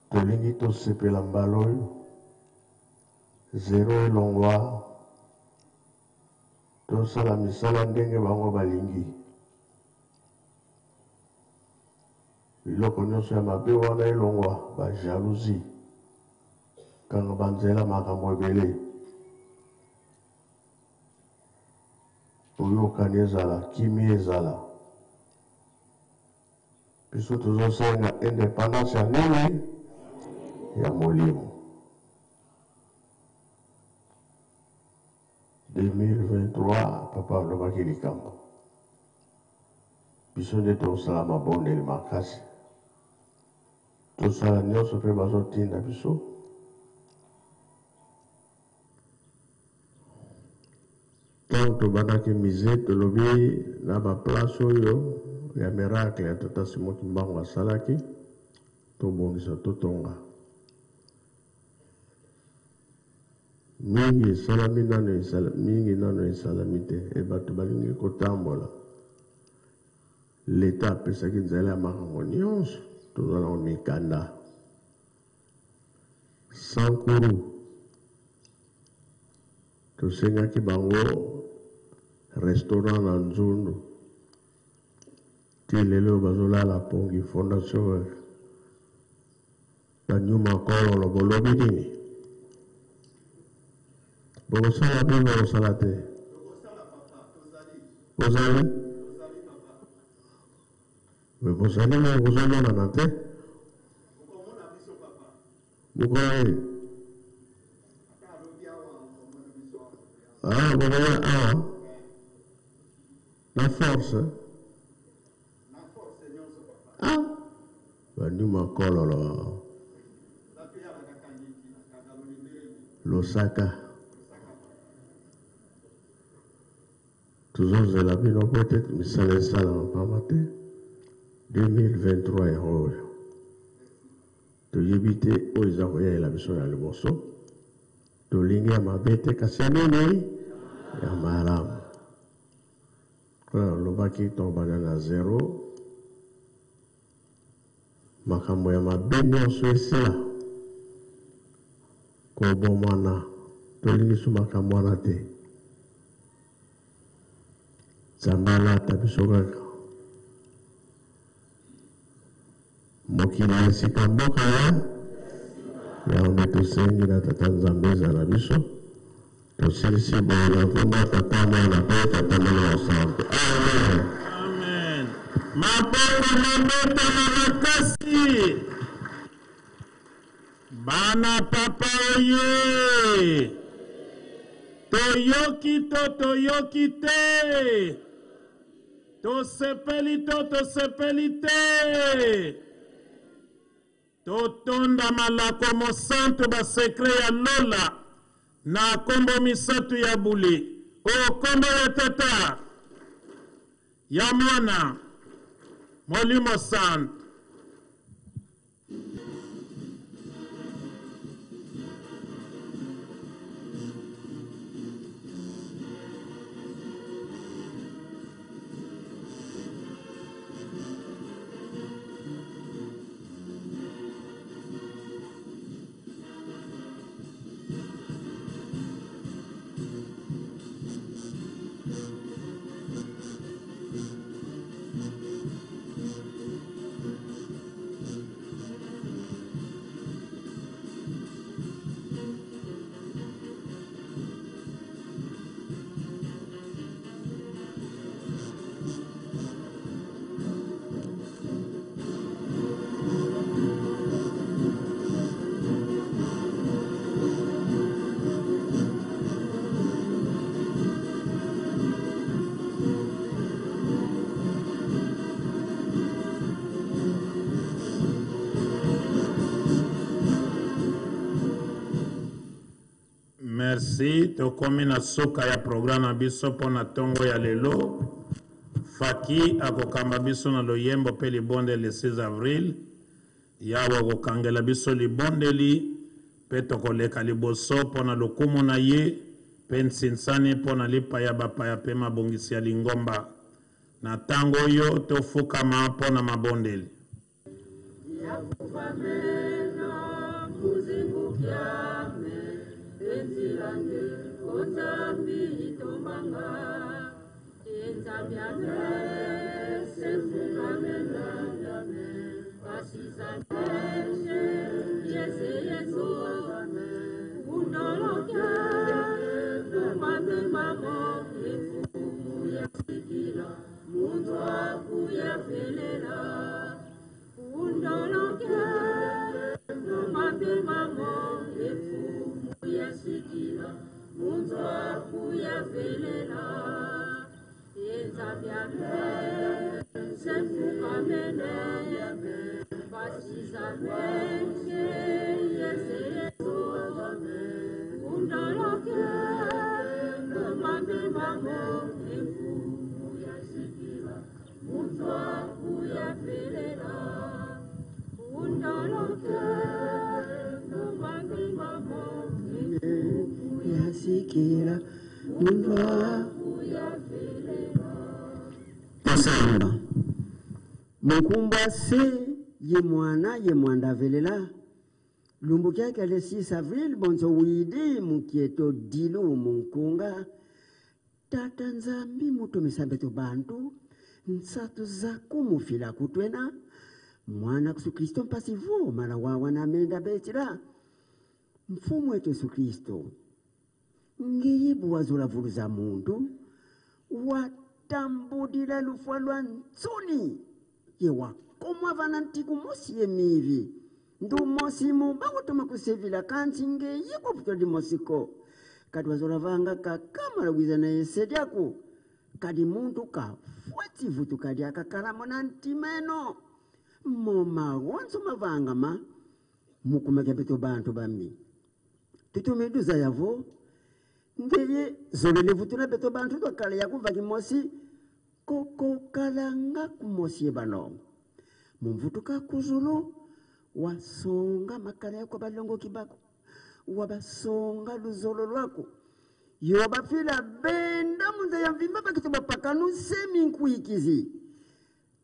tolingi tosepela mbala oyo 0 elongwa tosala misala ndenge bango balingi biloko nyonso ya mabe wana elongwa bajalousie kanga banzela makambo ebele oyokani ezala kimi ezala biso tozosenga indépendance ya nini ya molimo 2023 papa alobaki likambo biso nde tosala mabondeli makasi tosala nyonso mpe bazotinda biso ntango tobandaki mise tolobi na baplace oyo ya miracle ya tata Simoki Mbangu asalaki tobongisa totonga mingi esalami nano esalami te bato balingi kotambola leta apesaki nzela ya makambo nyonso tozala mikanda sankuru tosengaki bango restaurant na Nzundu ti lelo bazolala pongi fondation banyuma kololo bolobi nini bokosala mpe bokosala te bozali me bozali me bozomonana te bokoye bokoye awa na force banyuma kololo Lusaka tozozela bino peut-être misala esalama pamba te 2023 yango oyo toyebi te oyo eza koyalela biso ya liboso tolingi ya mabe te kasi ya nini ya malamu kala lobaki tobanda na zero makambo ya mabe nyonso esila kobomana tolingi so makambo wana te nzambe alata biso kaka mokili ya sika mboka yango nde tosengi na tata nzambe ezala biso tosilisi boye na vrema tata mwana mpe tata mwana mosantu amen amen maboko mabeta na makasi bana papa oye toyoki to toyoki te tosepeli to tosepeli te totonda malako mosantu basekre ya lola na kombo misato ya bule o kombo ya tata ya mwana molimo santu. Merci, tokomi na soka ya programa biso pona tongo ya lelo. Faki akokamba biso na loyembo pe libonde le 6 avril. Yawa kokangela biso libondeli pe tokoleka liboso pona lokumu na ye pe nsinsani pona lipa ya bapaya pe mabongisi ya lingomba. Na tango yo tofukama pona mabondeli. Tosamba Mukumba se ye mwana ye mwanda velela Lumbukia que le 6 avril, bonzo widi, mukieto dilu munkunga, tata nzambi muto misabeto bantu, nsatu zaku mufila kutwena, mwana kusu Kristo mpasivu, mara wawa na menda betira, mfumu wetu Yesu Kristo, ngeyibu wazula vulu za mundu, watambudila lufalwa ntsoni, yewa komwa vanantiku mosi emivi, ndu mosimu bagotoma kusevila kansi ngeyiko putodi mosiko, kadi wazula vanga kakamala wizana yesediaku, kadi muntu ka fuati vutu kadi akakalamo na ntimeno, moma wonso mavanga ma, mukumake beto bantu bami. Tutumiduza yavo, ngeye zolele vutu na beto bantu to kala yaku vaki mosi, koko kalanga kumosi ebalo. Mumvutu ka kuzulu, wasonga makala yako balongo kibako, wabasonga luzolo lwako, yoba fila benda munza ya mvimba bakituba pakanu semi nkuikizi.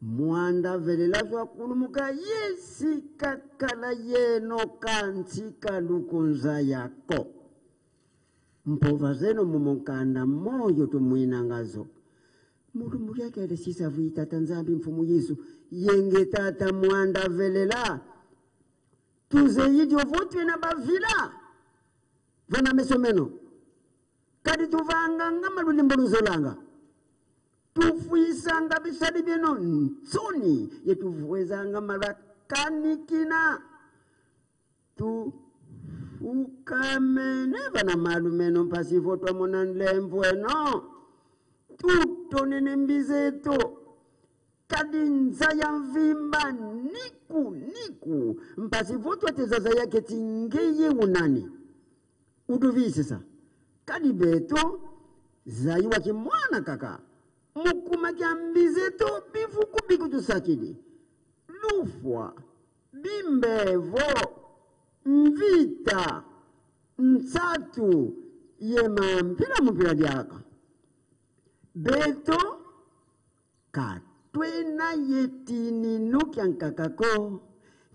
Mwanda velela zwa kulumuka yesi kakala yeno kansi kalukunza yako. Mpova zeno mumokanda moyo tumuina ngazo. Mulumbu yake ya sisa vita tanzambi mfumu Yesu yenge tata mwanda velela. Tuze yidi ovotwe na bavila. Vana mesomeno. Kadi tuvanga ngama lulimbulu zolanga. Tufuisanga bisadi bino nsoni yetuvuezanga malakanikina tufukamene vana malumeno mpasivo twamona nlemvweno tutonene mbizeto kadi nza ya mvimba niku mpasivo twatezaza yake tingeye unani uduvisisa kadi beto zaiwa kimwana kaka mukuma kiambizeto bifuku bikutusakidi lufwa bimbevo mvita nsatu yema mpila diaka beto katwena yetini nukyankakako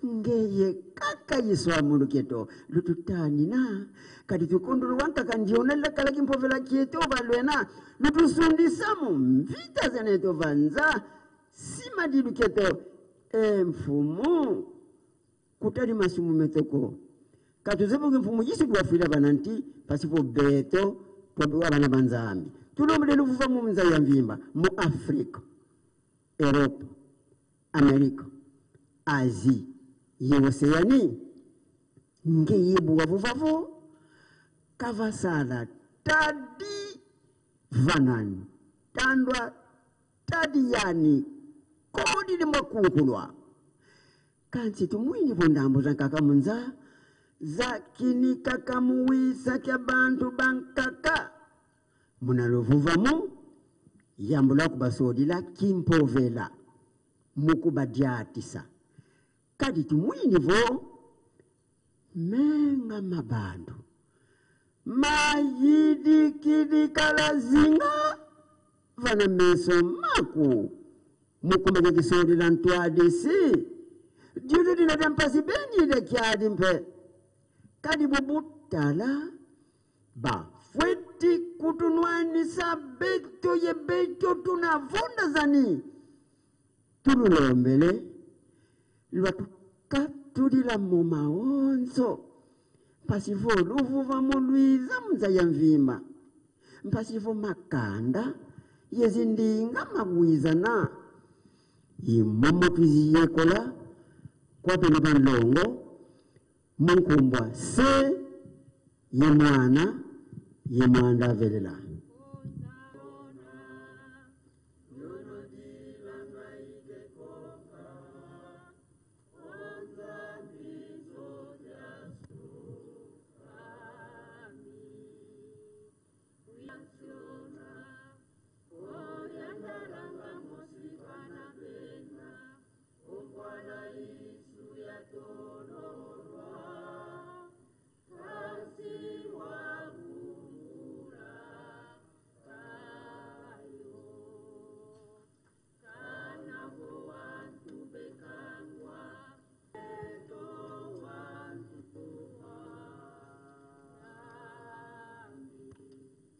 ngeye kaka yiswa mulu keto lututani na kadi tukundulu wankaka ndiona lakala kimpovela kieto valwena lutusundisamo mvita zeneto vanza sima dilu keto mfumu kutali masimu metoko katuzepo mfumu jisi kuwafila bananti pasipo beto kwa bana banzami tulombe lufufa mu mza ya mvimba mu Afrika Europe Amerika Asia Oceani ngeyibu wavuvavu kavasala tadi vanani tandwa tadi yani kodi ni makukulwa kansi tumwini vondambo za kakamunza zakini kakamuwisa kya bantu bankaka munalovuvamu yambula kubasodila kimpovela mukubadiatisa kadi tumwini vo menga mabandu mayidi kidi kalazinga vana meso maku mukumake kisodila ntuadisi julu dina dampasi beni de kiadi mpe kadi bubutala ba fweti kutunwani sa beto ye beto tunavonda zani tululombele lwatu katulila mumaonzo pasivo luvuva muluiza mza ya mvimba pasivo makanda yezindinga mabuiza na imomo tuziyekola kwa pena panlongo munkumbwa se ye mwanda velela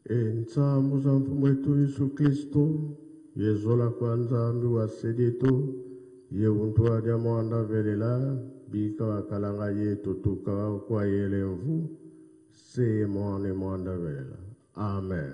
Entsambu za mfumu wetu Yesu Kristo, yezola kwanza mbi wa sedeto, ye untua dia mwanda velela, bika wakalanga yetu tuka kwa yele mvu, se mwane mwanda velela. Amen.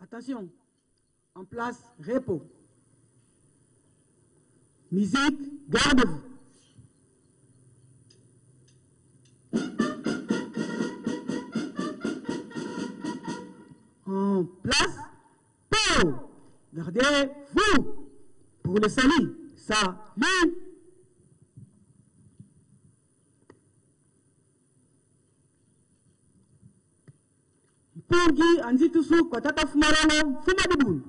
Attention, en place, repos. Musique, garde-vous. En place, pause. Gardez-vous. Pour le salut, salut. Pungi anzitusu kwa tata fumarano fumadibun.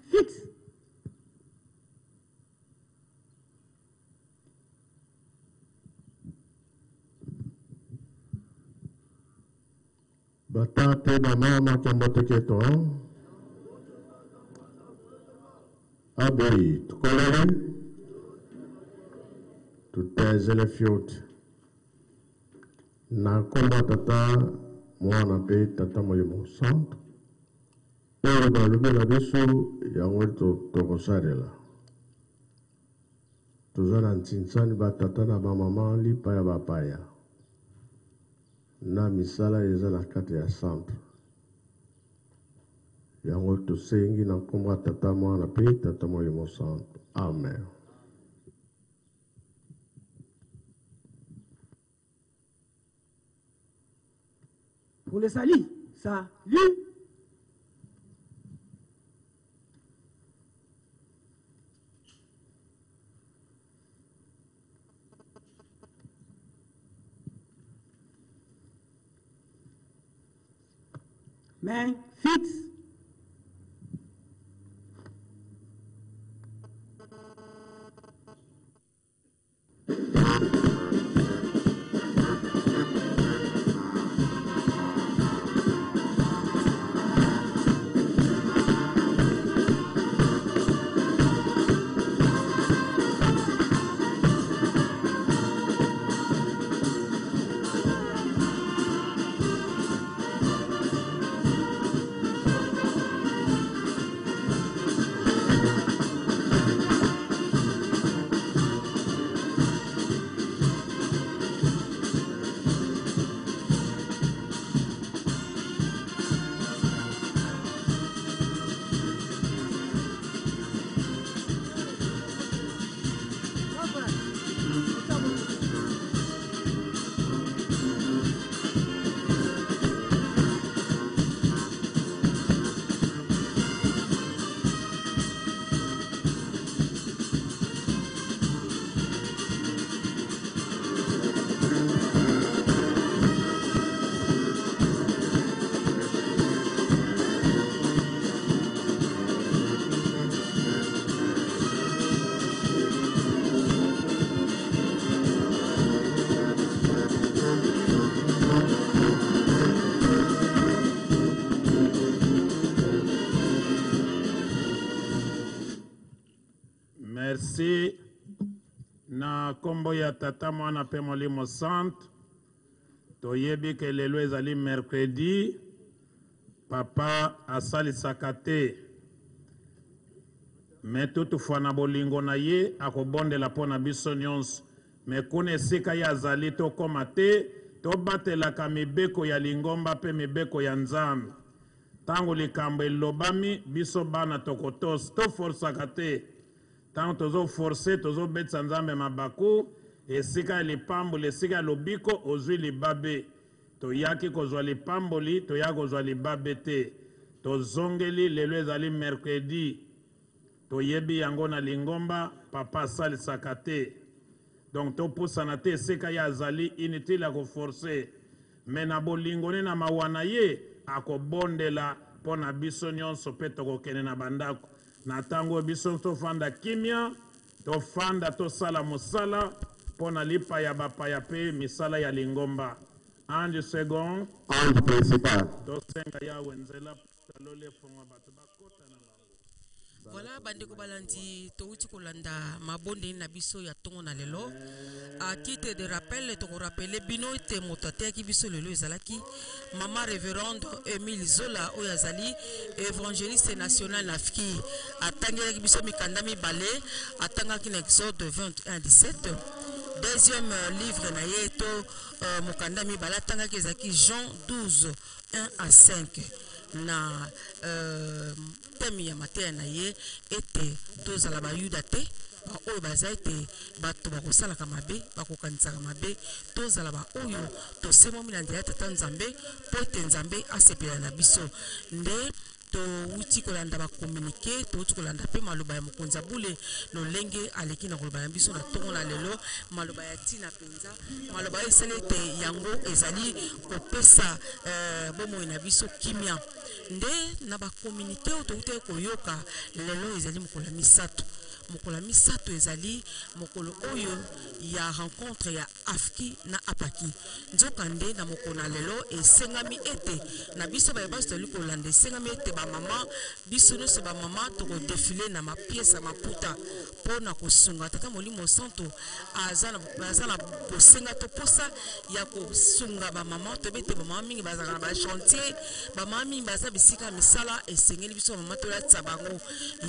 Fixe. Batate na mama kiamboteketo. Abei, tukolele. Tutezele fioti. Na komba tata mwana pe tata molimo santo. Ora balume na biso yango tokosarela. Toza na ntinsani batata na bamama lipa ya bapaya. Na misala eza na kati ya centre. Yango tosengi na kombo ya tata mwana pe tata molimo santo. Amen. Pour le salut, salut. Main fixe. Merci. Na kombo ya tata mwana pe molimo centre. Toyebi ke lelo ezali mercredi. Papa asali sakate. Me toutefois na bolingo na ye akobondela pona biso nyonso. Me kuna esika ya azali tokoma te. Tobatelaka mibeko ya lingomba pe mibeko ya nzambe. Tango likambo elobami biso bana tokotos toforsaka te. Tango tozo force tozo betsa nzambe mabaku esika lipamboli esika lobiko ozwi libabe toyaki kozwa lipamboli toya kozwa libabe te tozongeli lelo ezali mercredi toyebi yango na lingomba papa asalisaka te donc topusana te esika ya azali inutile ya koforce me na bolingo ne na mawa na ye akobondela mpo na biso nyonso mpe tokokende na bandako na tango biso tofanda kimia tofanda tosala mosala mpo na lipa ya bapaya mpe misala ya lingomba ange second ange principal tosenga yawe nzela talole fongwa bato bakota na Voilà, bandeko balandi touti kolanda mabonde na biso ya tongo na lelo. À titre de rappel, to rappeler bino ete motate ki biso lelo ezalaki Mama Révérende Émile Zola oyazali évangéliste national nafiki atangela ki biso mikanda mibale atanga ki na Exode 21:17. Deuxième livre na yeto mokanda mibale atanga ki ezaki Jean 12:1-5. Na temi ya mateya na ye ete tozala bayuda te oyo baza ete bato bakosalaka mabe bakokanisaka mabe tozala baoyo tosemomi na nzela ya tata nzambe mpo ete nzambe asepela na biso nde touti kolanda bakomunike touti kolanda mpe maloba ya mokonzi abule lolenge aleki na koloba na biso na ntongo na lelo maloba ya ntina mpenza maloba oyo esali ete yango ezali kopesa bomoi na biso kimia nde na bakomunike oyo touti koyoka lelo ezali mokolo misato mokolo misato ezali mokolo oyo ya rencontre ya afki na apaki nzoka nde na mokolo na lelo esengami ete na biso bayebasi toli kolanda esengami ete bamama biso nyonso bamama tokodefile na mapiesa maputa mpo na kosunga tata molimo santo aza na kosenga to posa ya kosunga bamama toyebi ete bamama mingi bazalaka na bachantier bamama mingi baza bisika misala esengeli biso bamama toyatisa bango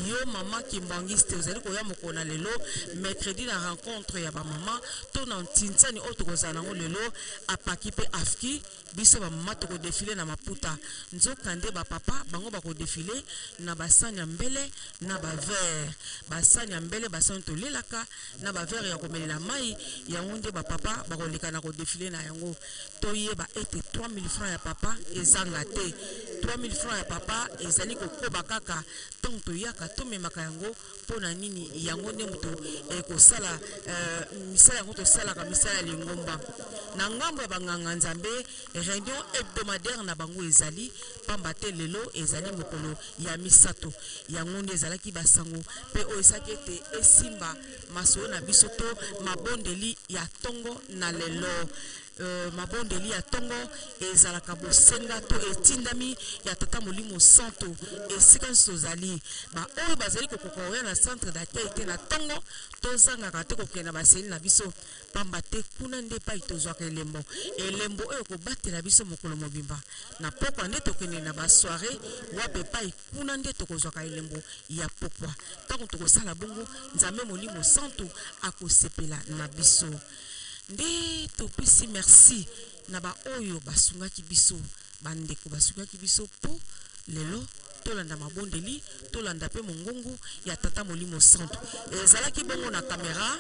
yo mama kimbangiste ozali koya mokolo na lelo mercredi na rencontre ya bamama to na ntinsani oyo tokozala nango lelo apaki mpe afki biso bamama tokodefile na maputa nzoka nde bapapa bango bakodefile na basani ya mbele na bavere basani ya mbele basani tolelaka na bavere ya komelela mai yango nde bapapa bakoleka na kodefile na yango toyeba ete 3000 francs ya papa ezanga te 3000 francs ya papa ezali kokoba kaka ntango toyaka tomemaka yango mpona nini yango nde moto ekosala misala yango tosalaka misala ya lingomba na ngambo ya banganga nzambe réunion hebdomadaire na bango ezali pamba te lelo ezali mokolo ya misato yango nde ezalaki basango mpe oyo esaki ete esimba masolo na biso to mabondeli ya ntongo na lelo mabondeli ya ntongo ezalaka bosenga to etindami ya tata molimo santo esika nyonso tozali baoyo bazali kokoka koya na centre d'accueil te na ntongo tozangaka te kokende na baseli na biso pamba te kuna nde epai tozwaka elembo oyo kobatela biso mokolo mobimba na pokwa nde tokende na basoire wape epai kuna nde tokozwaka elembo ya pokwa ntango tokosala bongo nzambe molimo santo akosepela na biso nde topesi merci na baoyo basungaki biso bandeko basungaki biso po lelo tolanda mabondeli tolanda pe mongongo ya tata molimo santo ezalaki bongo na kamera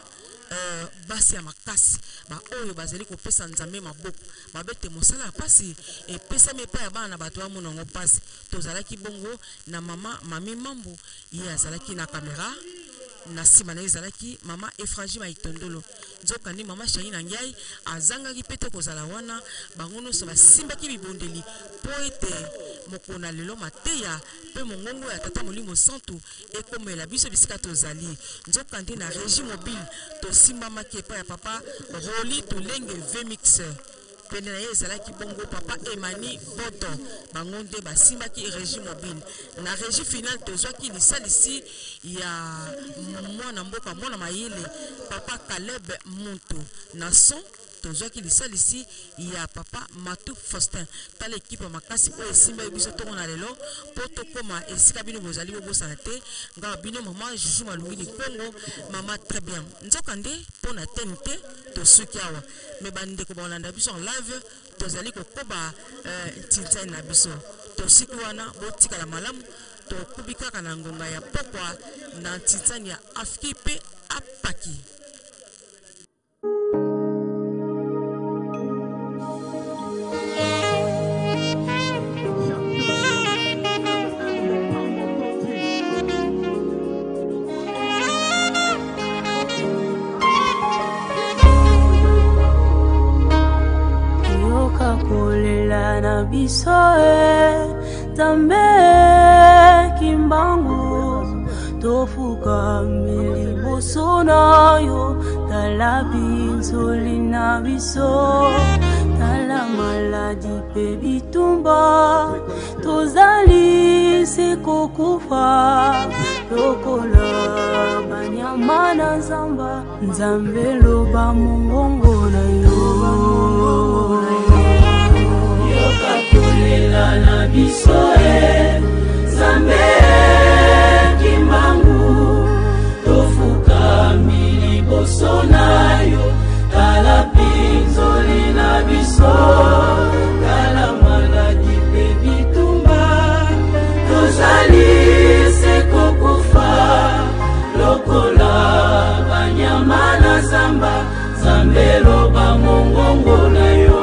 basi ya makasi baoyo bazali kopesa nzambe maboko babete mosala ya pasi epesami epai ya bana na bato bamona yango pasi tozalaki bongo na mami mambo ye azalaki na kamera na nsima na ye ezalaki mama Efraji Maitondolo nzoka ndi mama Shani na ngai azangaki pete kozala wana bango nyonso basimbaki bibondeli po ete mokolo na lelo mateya mpe mongongo ya tata molimo santu ekomela biso bisika tozali nzoka ndi na régie mobile tosimbamaki epai ya papa Roli Tulenge Vmix pene na ye ezalaki bongo papa Emani Boto bango nde basimbaki régie mobile na régie finale tozwaki lisalisi ya mwana mboka mwana mayele papa Caleb Monto na son tozwaki lisalisi ya papa Matu Faustin tala ekipe makasi oyo esimba biso tongo na lelo po tokoma esika bino bozali bobosana te nga bino mama Juju Malungi Likongo mama très bien nzoka nde mpona tene te tosuki awa me bandeko baolanda biso en live tozali kokoba ntinzani na biso tosiki wana botikala malamu tokubi kaka na ngonga ya pokwa na ntinzani ya afiki mpe apaki na biso tambe kimbangu tofuka miliboso na yo tala binzoli na biso tala maladi pe bitumba tozali seko kufa lokola banyama na nzamba nzambe loba mongongo na yo yokakolela na biso nzambe kimbangu tofuka miliboso na yo tala pinzoli na biso tala maladi pe bitumba tozali seko kufa lokola banyama na zamba nzambe loba mongongo na yo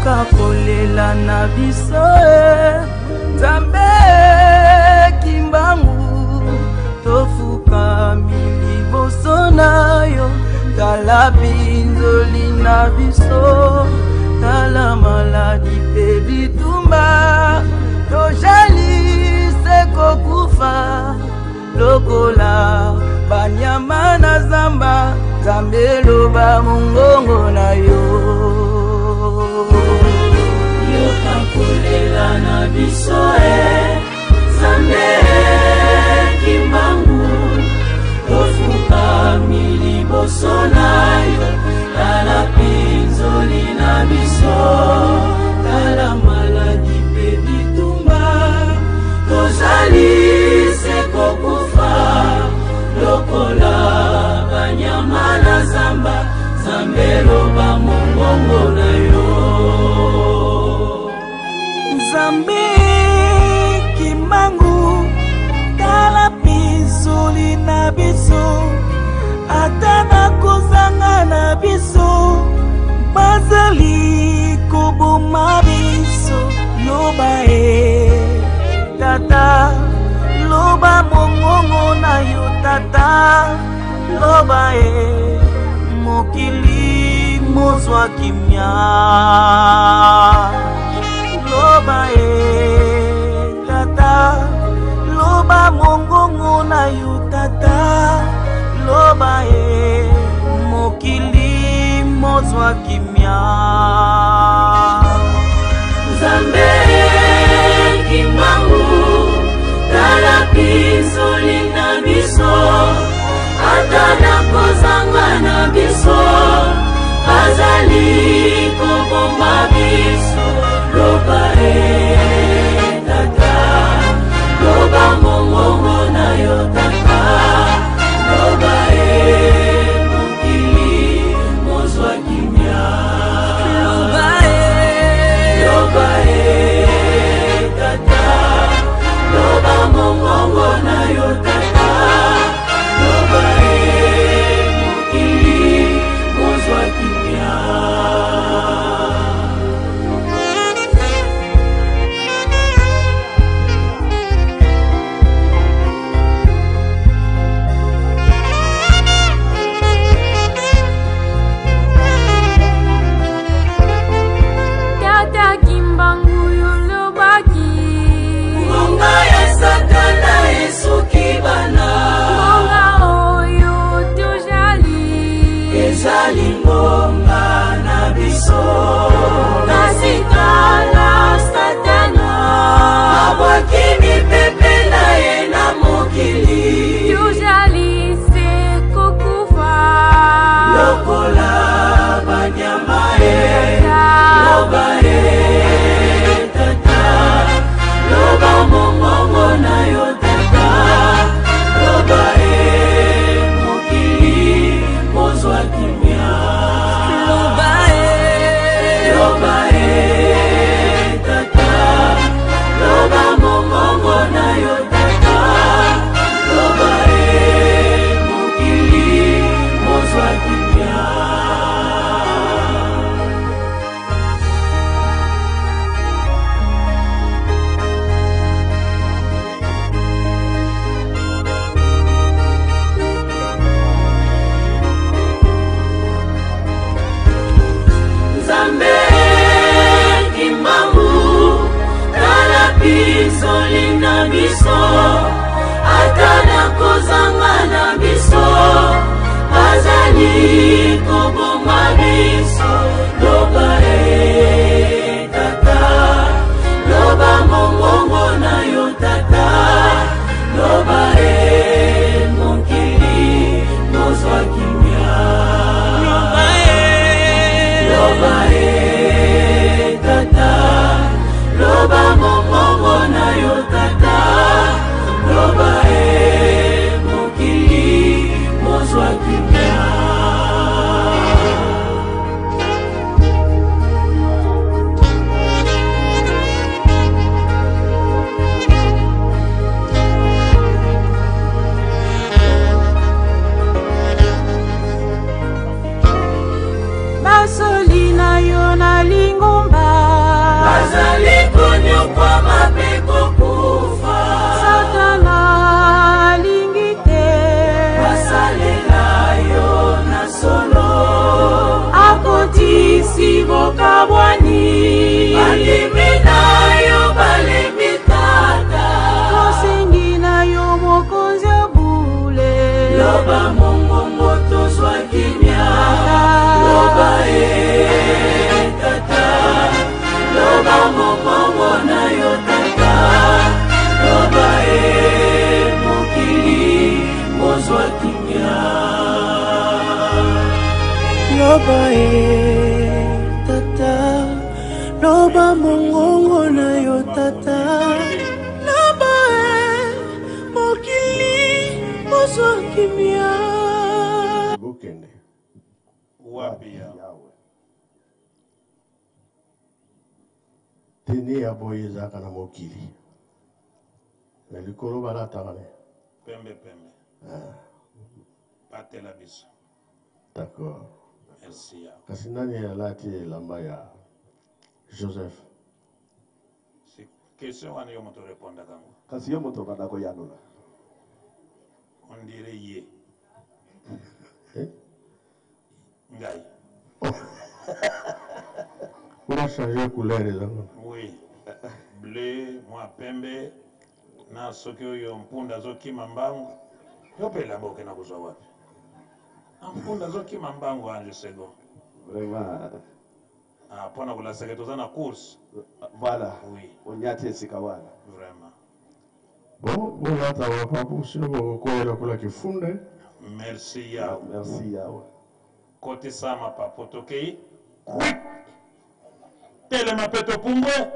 kakolela na biso nzambe kimbangu tofuka miliboso na yo tala pinzoli na biso tala maladi pe bitumba tojali seko kufa lokola banyama na zamba nzambe loba mongongo na yo yokakolela na biso nzambe kimbangu tofuka miliboso na yo tala pinzoli na biso tala maladi pe bitumba tozali seko kufa lokola mongongo na yo. Nzambe Kimbangu tala pinzoli na biso ata na kozanga na biso bazali koboma biso loba tata loba mongongo na yo tata loba mokili mozwa kimia loba tata loba mongongo na yo tata loba mokili mozwa kimia. Nzambe Kimbangu tala pinzoli na biso ata na kozanga na biso bazali koboma biso loba tata loba mongongo na yo tata loba mokili mozwa kimia loba tata loba mongongo na yo tata loba mokili mozwa kimia. Zalingonga na biso kasikala satana abwakimi pepe na ye na mokili tujalise kokufa lokola banyama loba tata loba mongongo na yo tata loba mokili mozwa kimia loba tata loba mongongo na yo tata loba mokili mozwa kimia. Nzambe Kimbangu tala pinzoli na biso ata na kozanga na biso bazali koboma biso loba tata loba mongongo na yo tata loba mokili mozwa kimia loba tata loba mongongo na yo tata loba mokili mozwa kimia. basoli na yo na lingomba bazali konyokwa mabe kokufa satana alingi te basalela yo na solo akotisi bokabwani balimi na yo balimi tata tosengi na yo mokonzi ya bule loba mongongo tozwa kimia loba tata loba mongongo na yo tata loba mokili mozwa kimia loba tata loba mongongo na yo tata loba mokili mozwa kimia Bukende. Wapia. tene ya boye ezalaka na mokili na likolo balataka ne pembe batela biso. D'accord. Merci ya. Kasi nani alati elamba ya Joseph? Si question wana yo moto répondre kango. Kasi yo moto banda ko yanula. On dirait ye. Ngai. On a changé couleur les amis. Oui. Bleu, moi pembe. Na soki oyo mpunda zokima mbangu. Yo pe la boke na kuzwa wapi? Mpunda zokima mbangu anje sego. Vraiment. Ah, pona kula seke toza na course. Voilà. Oui. Onyati esika wana. Vraiment. Bon, on a travaillé pas pour sur le coin pour la kifunde. Merci ya. Merci ya. Côté sama papotokei. Tele mapeto pumbwe.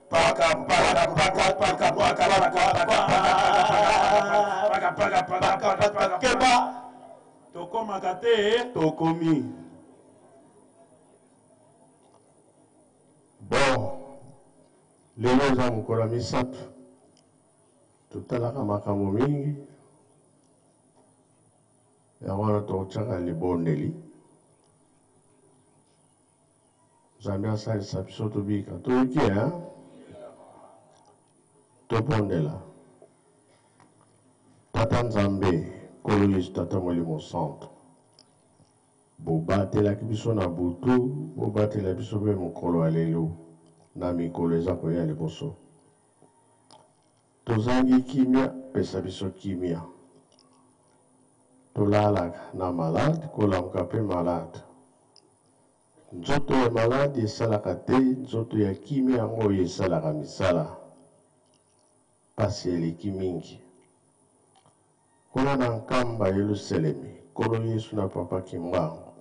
Paka paka paka paka paka paka paka keba. Tokoma kate. Tokomi. Bon, les gens ont encore mis ça. Tout à l'heure, makambo mingi. Ya wana tochaka libondeli. Zambi asalisa biso tobika. Toyoki, hein? Tobondela. Tata Nzambe, Kolo Yesu Tata Molimo Centre. Bobatelaki biso na butu, bobatela biso mpe mokolo ya lelo na mikolo eza koya liboso. Tozangi kimia, pesa biso kimia. Tolalaka na malade, kolamuka mpe malade. Nzoto ya malade esalaka te, nzoto ya kimia yango oyo esalaka misala. Pasi eleki mingi. Kuna na nkamba Yelusalemi, Kolo Yesu na Papa Kimbangu.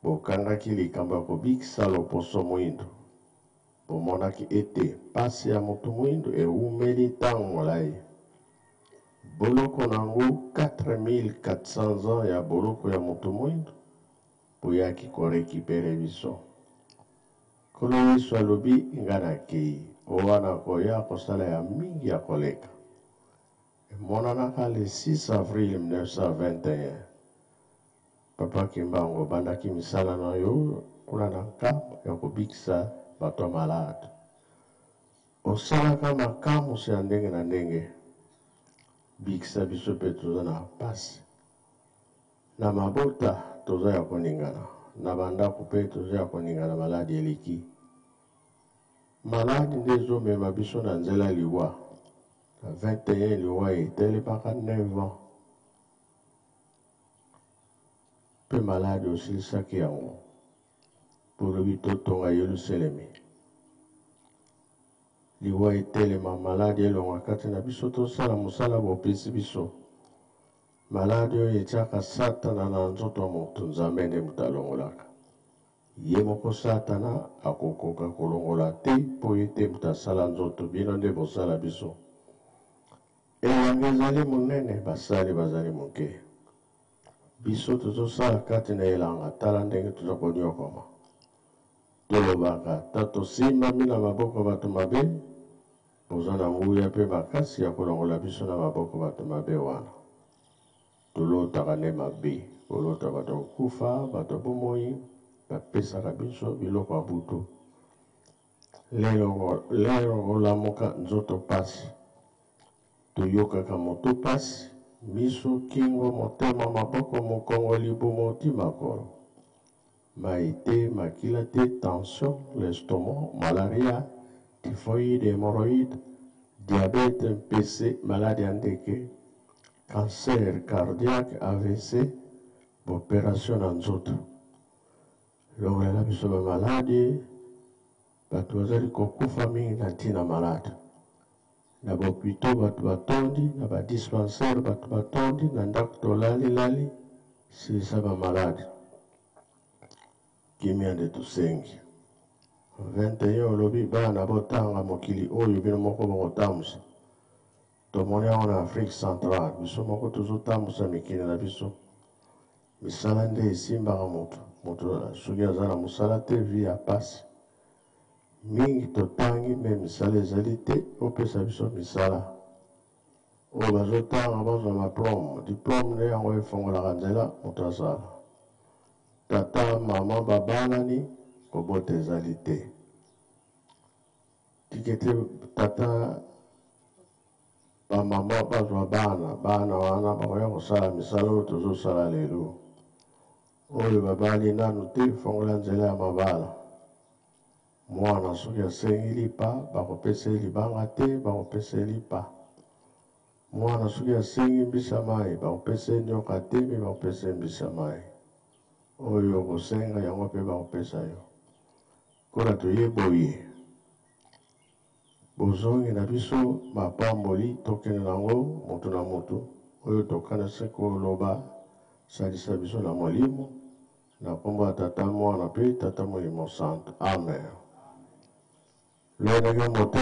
Bokangaki likambo ya kobikisa loposo mwindo. Bomonaki ete pasi ya moto mwindo eumeli ntango molai. Boloko nango 4400 ans ya boloko ya moto mwindo boyaki korekipere biso. Kolo Yesu alobi nga nakei owana koya kosala ya mingi ya koleka. Emonanaka le 6 avril 1921. Papa Kimbangu bandaki misala na yo kuna na nkambo ya kobikisa bato malade. Osalaka makambo se ya ndenge na ndenge. Bikisa biso mpe toza na pasi. Na mabota toza ya koningana. Na bandako mpe toza ya koningana maladi eleki. Maladi nde ezomema biso na nzela liwa. Na 21 liwa etelemaka 9 ans. Pe malade osilisaki yango. Polobi totonga Yelusalemi. Liwa etelema maladi elonga kati na biso tosala mosala bopesi biso. Maladi oyo etiaka Satana na nzoto ya moto Nzambe nde moto alongolaka. Ye moko Satana akokoka kolongola te mpo ye te moto asala nzoto bino nde bosala biso. Elanga ezali monene basali bazali moke. Biso tozosala kati na elanga tala ndenge toza konyokoma. Tolobaka tatosimbami na maboko bato mabe. Boza na nguya mpe makasi ya kolongola biso na maboko bato mabe wana. Tolotaka nde mabe. Kolota bato kokufa, bato bomoi, bapesaka biso biloko ya butu. Lelo kolamuka nzoto pasi. Toyokaka moto pasi. Miso, kingo, motema, maboko, mokongo, libumu, motema kolo. Maïté, makila te, tension, l'estomac, malaria, typhoïde, hémorroïde, diabète, MPC, maladie andeke, cancer cardiaque, AVC, opération en nzoto. Longolela biso ba maladie, bato bazali kokufa mingi na ntina malade. Na bopito bato batondi, na ba dispensaire bato batondi, na ndako tolali, silisa ba malade. Kimia nde tosengi. 21 olobi bana botanga mokili oyo bino moko bokotambusa. Tomoni yango na Afrique centrale, biso moko tozotambusa mikili na biso. Misala nde esimbaka moto. Moto soki aza na mosala te vi ya pasi. mingi totangi me misala ezali te opesa biso misala oyo bazotanga bazwa maplome diplome nde yango efongolaka nzela moto asala tata mama babanani kobota ezali te tike te tata bamama bazwa bana wana bakoya kosala misala oyo tozosala lelo oyo babali nanu te fongola nzela ya mabala mwana soki asengi lipa bakopesa ye libanga te bakopesa ye lipa mwana soki asengi mbisa mai bakopesa ye nyoka te mpe bakopesa ye mbisa mai oyo okosenga yango mpe bakopesa yo kola toyeboye bozongi na biso mapamboli tokende nango motu na motu oyo tokanisi koloba salisa biso na molimo na kombo ya tata mwana mpe tata molimo santo amen lendenge moto